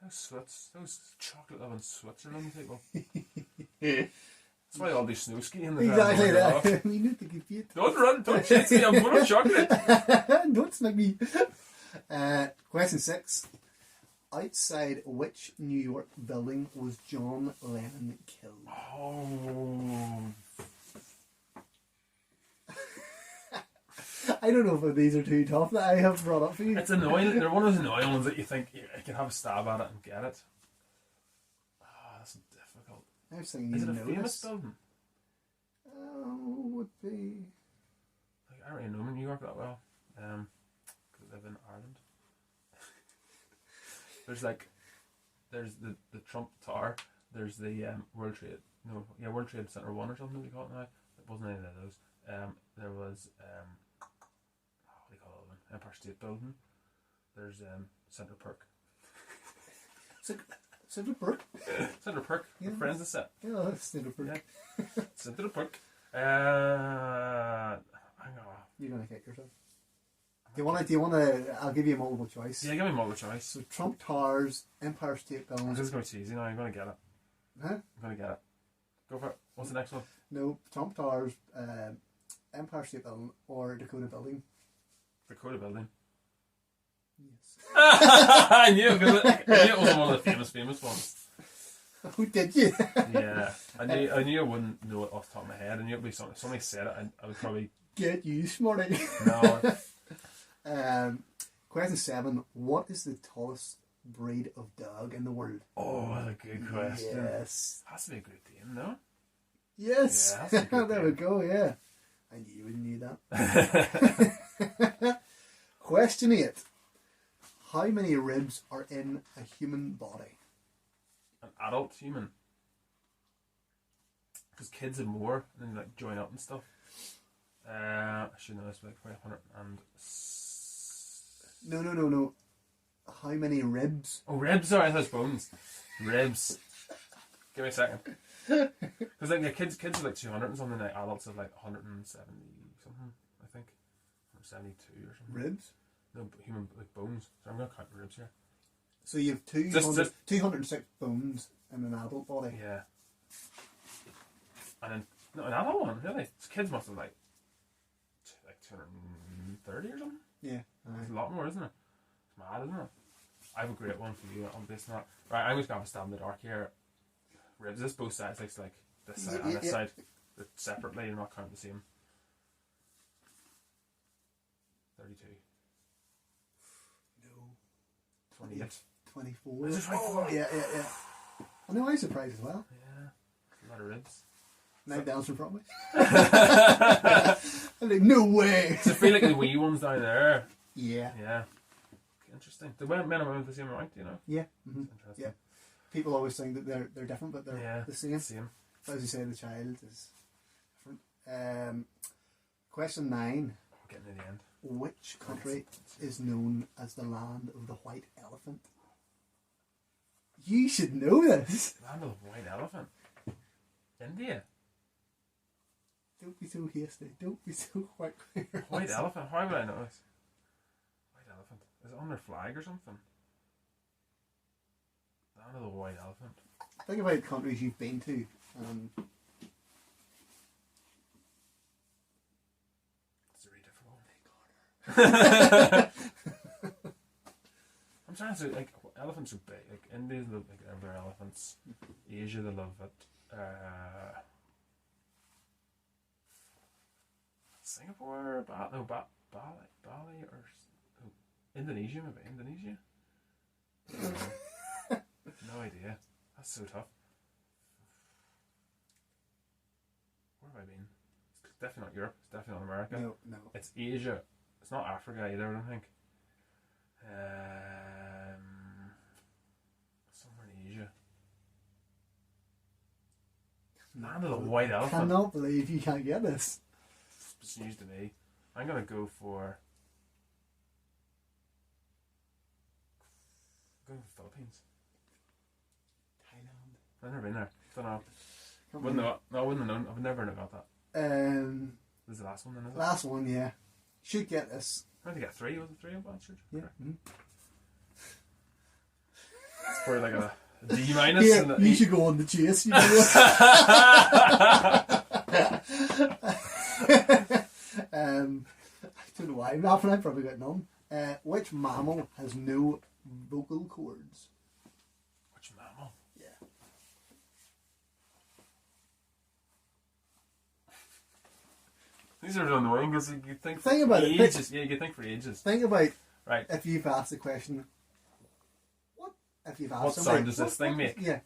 Those chocolate loving Switzerland people. Yeah. That's why they all do snow skiing. Exactly that. We need to compete. Don't chase me, I'm full of chocolate. Don't smack me. Question 6. Outside which New York building was John Lennon killed? Oh. I don't know if these are too tough that I have brought up for you. It's annoying. They're one of those annoying ones that you think you can have a stab at it and get it. That's difficult. I was thinking Is you it a know famous this. building? Would be. Like, I don't really know New York that well. Because I live in Ireland. There's the Trump Tower. There's the World Trade Center 1 or something they call it now. It wasn't any of those. There was what do you call it? Empire State Building. There's Central Park. Central Park? Central Park. Yeah. My friends are set. Yeah, that's Central Park. Yeah. Central Park. Hang on. You're gonna kick yourself. Do you wanna I'll give you a multiple choice. Yeah, give me multiple choice. So Trump Towers, Empire State Building. This is going to be easy now. I'm going to get it. Huh? I'm going to get it. Go for it. What's the next one? No, Trump Towers, Empire State Building, or Dakota Building. Dakota Building. Yes. I knew it was one of the famous ones. Oh, did you? Yeah, I knew I wouldn't know it off the top of my head. I knew it'd be something. If somebody said it, I would probably Get you, Smarty. no. Question 7. What is the tallest breed of dog in the world? Oh, that's a good question. Yes. Has to be a Great Dane, no? Yes. Yeah, that's a good There we go, yeah. I knew you wouldn't need that. Question 8. How many ribs are in a human body? An adult human. Because kids have more, and then like join up and stuff. I should know this, like 500 and. No. How many ribs? Oh, ribs! Sorry, I thought it was bones. Ribs. Give me a second. Because like the kids are like 200 and something. Like adults are like 170 something. I think, or 72 or something. Ribs? No, human like bones. So I'm gonna count ribs here. So you have 206 bones in an adult body. Yeah. And then no, an adult one really. Kids must have like 230 or something. Yeah. It's a lot more, isn't it? It's mad, isn't it? I have a great one for you on this not. Right, I'm just gonna have a stab in the dark here. Ribs, this both sides, like this side and this side. They're separately, you're not counting the same. 32. No. 28. 24. Is it 24? Oh, yeah. I know, I was surprised as well. Yeah. A lot of ribs. Now dancing from me. I'm like, no way. So I feel like the wee ones down there. Yeah. Yeah. Interesting. The men and women the same amount, you know? Yeah. Mm-hmm. Interesting. Yeah. People always think that they're different, but they're the same. Same. But as you say, the child is different. Question 9. We're getting to the end. Which country is known as the land of the white elephant? You should know this. Land of the white elephant. India. Don't be so hasty. Don't be so quick. White elephant? How would I know this? White elephant. Is it on their flag or something? Land of the white elephant. Think about countries you've been to. It's a really difficult one. I'm trying to say, like, elephants are big. Like, India, they love like their elephants. Asia, they love it. Singapore, Bali, or Indonesia, maybe Indonesia. No idea. That's so tough. Where have I been? It's definitely not Europe. It's definitely not America. No. It's Asia. It's not Africa either, I don't think. Somewhere in Asia. Land of the white I elephant. cannot believe you can't get this. It's news to me. I'm gonna go for. Go to the Philippines. Thailand. I've never been there. Don't know. Can't Wouldn't believe- have, no, I wouldn't have known. I've never got that. This is the last one then, is it? Last one, yeah. Should get this. I think I got 3. Was it 3 I've answered? Yeah. Correct. Mm-hmm. It's probably like a D minus. Yeah, and you should go on the chase. You know. I don't know why I'm laughing. I've probably got none. Which mammal has no vocal cords? Which mammal? Yeah. These are annoying because you think for Think about it. ages. Yeah, you could think for ages. Think about Right. if you've asked the question. What? If you've asked What somebody, sound does this thing make? Yeah.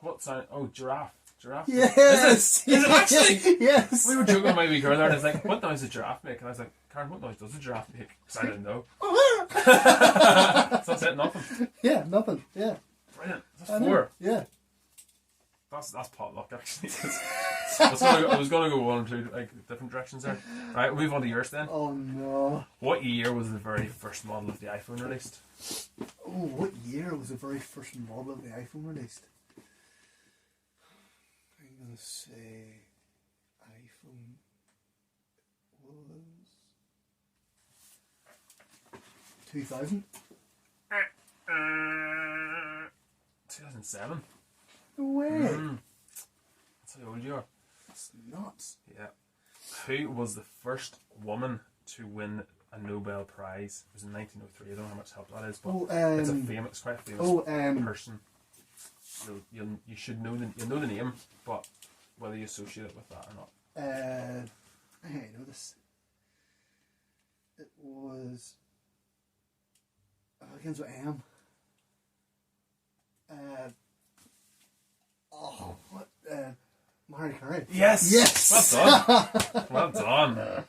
What sound? Oh, giraffe. Giraffe. Yes. Is it actually? Yes. We were joking with my wee girl there, and I was like, "What noise does a giraffe make?" And I was like, "Karen, what noise does a giraffe make?" Because I didn't know. So that's it. Nothing. Yeah, nothing. Yeah. Brilliant. That's I know. 4. Yeah. That's potluck actually. I was gonna go 1 or 2 like different directions there. Right, we'll move on to yours then. Oh no. What year was the very first model of the iPhone released? Oh, what year was the very first model of the iPhone released? I'm gonna say iPhone was 2000. 2007. No way. That's how old you are. That's nuts. Yeah. Who was the first woman to win a Nobel Prize. It was in 1903. I don't know how much help that is, but Oh, it's quite a famous person. You should know you'll know the name, but whether you associate it with that or not. I know this. It was. Begins with M. What? Marie Curie. Yes! Yes! Well done! Well done.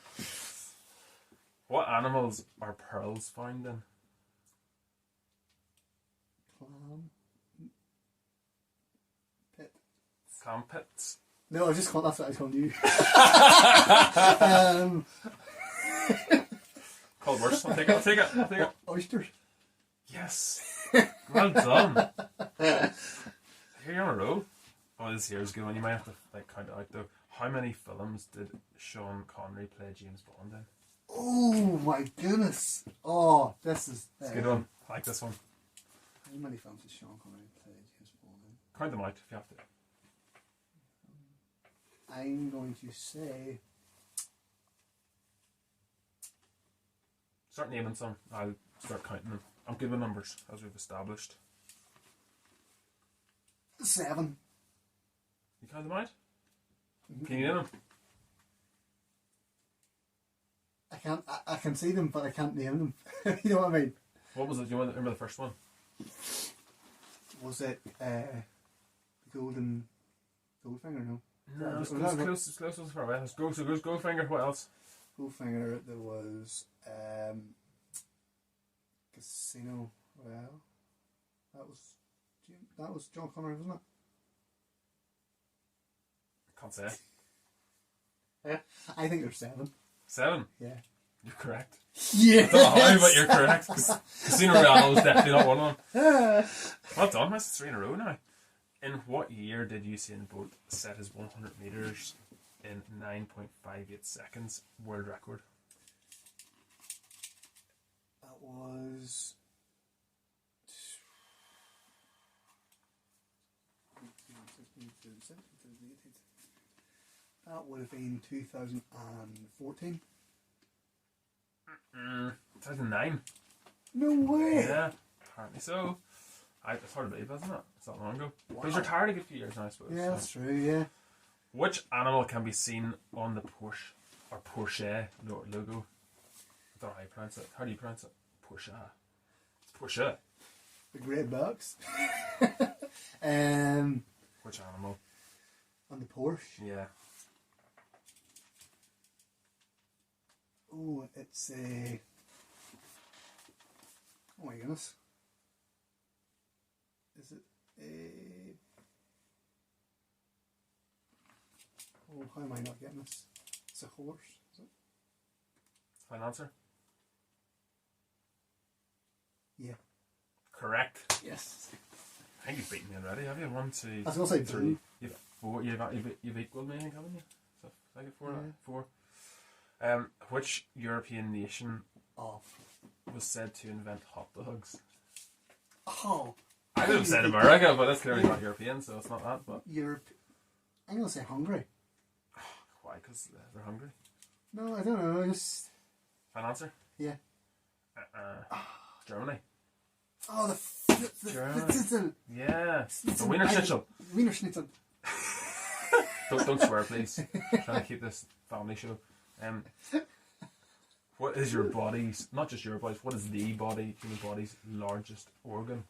What animals are pearls found in? Clam pits. No, I just called. That's what I told you. Called worse. I'll take it. Oysters. Yes. Well done. Here you're on a roll. Oh, this here's a good one. You might have to count it out though. How many films did Sean Connery play James Bond in? Oh my goodness! Oh, this is. It's a good one. I like this one. How many films did Sean Connery play James Bond in? Count them out if you have to. I'm going to say. Start naming some. I'll start counting them. I'm good with numbers, as we've established. 7. You count them out? Can you name them? I can't. I can see them, but I can't name them. You know what I mean? What was it? Do you remember the first one? Was it Goldfinger? No. No, it's close. It's close. It's far away. Let's go. So goes Goldfinger. What else? Goldfinger. There was Casino Royale. That was John Connery, wasn't it? Can't say. I think there's 7. 7. Yeah. You're correct. Yeah. Don't know how, but you're correct. Casino Royale was definitely not one of them. Well done. That's 3 in a row now. In what year did Usain Bolt set his 100 meters in 9.58 seconds world record? That was. That would have been 2014. 2009. No way! Yeah, apparently so. It's hard to believe, isn't it? It's not long ago. Wow. But he's retired a good few years now, I suppose. Yeah, that's true, yeah. Which animal can be seen on the Porsche logo? I don't know how you pronounce it. How do you pronounce it? Porsche. It's Porsche. The grey box. Which animal? On the Porsche? Yeah. Oh, it's a. Oh my goodness. Is it a. Oh, how am I not getting this? It's a horse, is it? Final answer? Yeah. Correct. Yes. I think you've beaten me already, have you? 1, 2, I was going to say 3. You've 4. You've equalled me, I think, haven't you? So, I get 4. Yeah. 4. Which European nation Oh. was said to invent hot dogs? Oh. I would have said America, but that's clearly not European, so it's not that. But Europe. I'm going to say Hungary. why? Because they're hungry. No, I don't know. Just. Final answer? Yeah. Germany. Oh, the Yeah. The Wiener Schnitzel. Wiener Schnitzel. Don't swear, please. Trying to keep this family show. What is your body's, not just your body's, what is the human body's largest organ?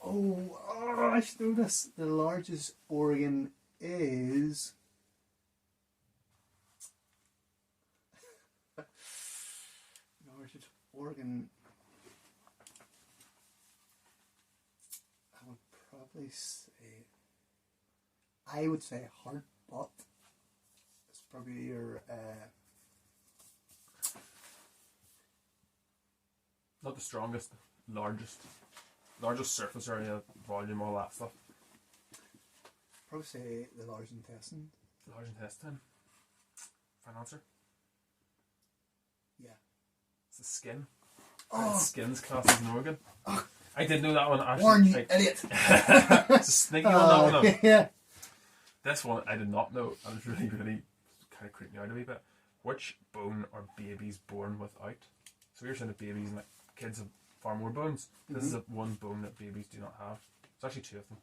I should know this. The largest organ is. Largest organ. I would probably say. I would say heart, but it's probably your. Not the strongest, largest surface area, volume, all that stuff. Probably say the large intestine. Large intestine. Final answer? Yeah. It's the skin. Oh. Skin's classed as an organ. Oh. I did know that one actually. Warn you, idiot! It's a sneaky one, that one. Yeah. This one I did not know. I was really kind of creeping me out a wee bit. Which bone are babies born without? So you're saying that babies and like kids have far more bones. This is one bone that babies do not have. It's actually two of them.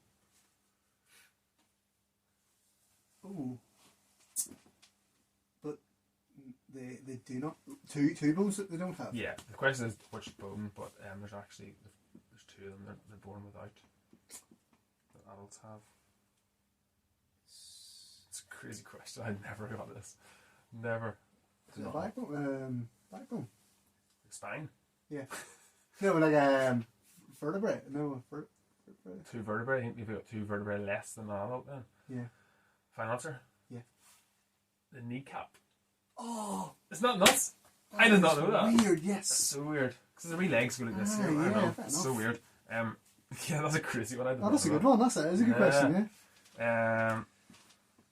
Oh. But they do not two bones that they don't have. Yeah, the question is which bone, but there's actually there's two of them they're born without. That adults have. It's a crazy question. I never got this. Never. Is it a backbone? Backbone. Spine. Yeah. No, but like vertebrae. No, vertebrae. Two vertebrae. I think you've got two vertebrae less than an adult then. Yeah. Final answer. Yeah. The kneecap. Oh, It's not nuts. I did not know that. Weird. Yes. That's so weird. Because the wee legs go like this. Ah, I don't yeah, know. fair It's so enough. weird. Yeah, that's a crazy one. I didn't Oh, that's a know good that. one. That's a good question. Yeah.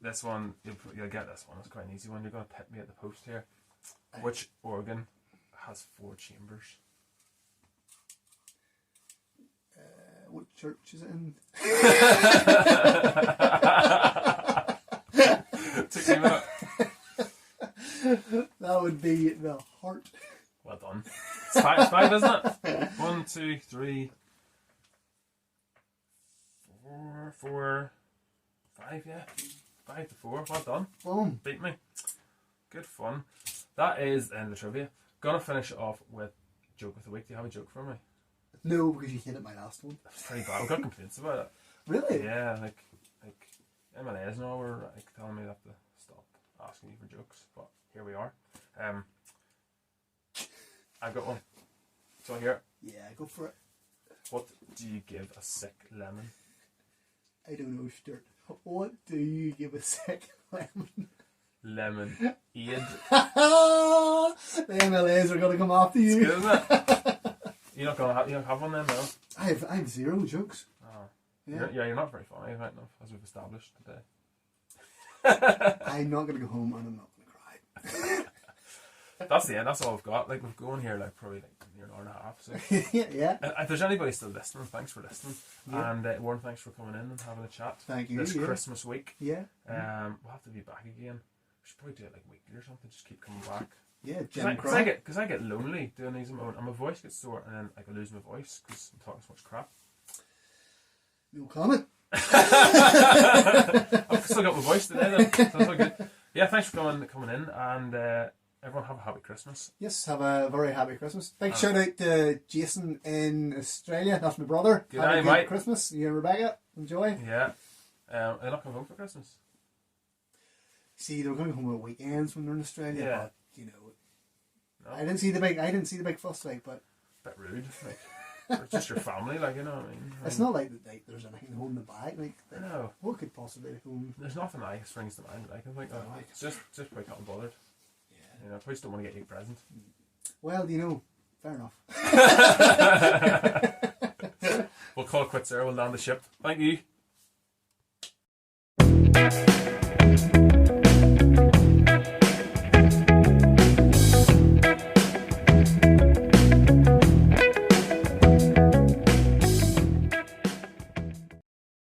This one, you'll get this one. It's quite an easy one. You're going to pit me at the post here. Which organ has 4 chambers? What church is it in? Took me a minute. That would be the heart. Well done. It's five, isn't it? 1, 2, 3, 4, 5, yeah. 5 to 4. Well done. Boom. Beat me. Good fun. That is the end of the trivia. Gonna finish it off with joke of the week. Do you have a joke for me? No, because you hated my last one. It's pretty bad. I've got complaints about it. Really? Yeah, like MLS and all were like telling me that to stop asking you for jokes, but here we are. I've got one. So here, Yeah, go for it. what do you give a sick lemon? I don't know, Stuart. What do you give a sick lemon? Lemon aid. The MLAs are going to come after It's you. good, isn't it? You don't have one then, no? I have 0 jokes. Oh. Yeah. You're not very funny, right enough, as we've established today. I'm not going to go home and I'm not going to cry. That's the end. That's all I've got. Like we've gone here like probably like near an hour and a half. So Yeah. if there's anybody still listening, thanks for listening. Yeah. And Warren, thanks for coming in and having a chat. Thank you. This Yeah. Christmas week. Yeah. We'll have to be back again. We should probably do it like weekly or something. Just keep coming back. Yeah, Because I get lonely doing these on my own, and my voice gets sore, and then I lose my voice because I'm talking so much crap. No comment. I've still got my voice today, though. So that's all good. Yeah, thanks for coming in, and everyone have a happy Christmas. Yes, have a very happy Christmas. Big shout out to Jason in Australia. That's my brother. Good have day, a good mate. Christmas. You and Rebecca, enjoy. Yeah. Are they not coming home for Christmas? See, they're going to come on weekends when they're in Australia. Yeah. But, you know, No. I didn't see the big fuss like, but Bit rude. Like, it's just your family, like, you know what I mean? it's not like there's anything holding them back. Like, No. what could possibly hold? There's nothing that springs to mind that I can think of. No. Just probably can't be bothered. Yeah. You know, probably just don't want to get you a present. Well, you know, fair enough. We'll call it quits there. We'll land the ship. Thank you.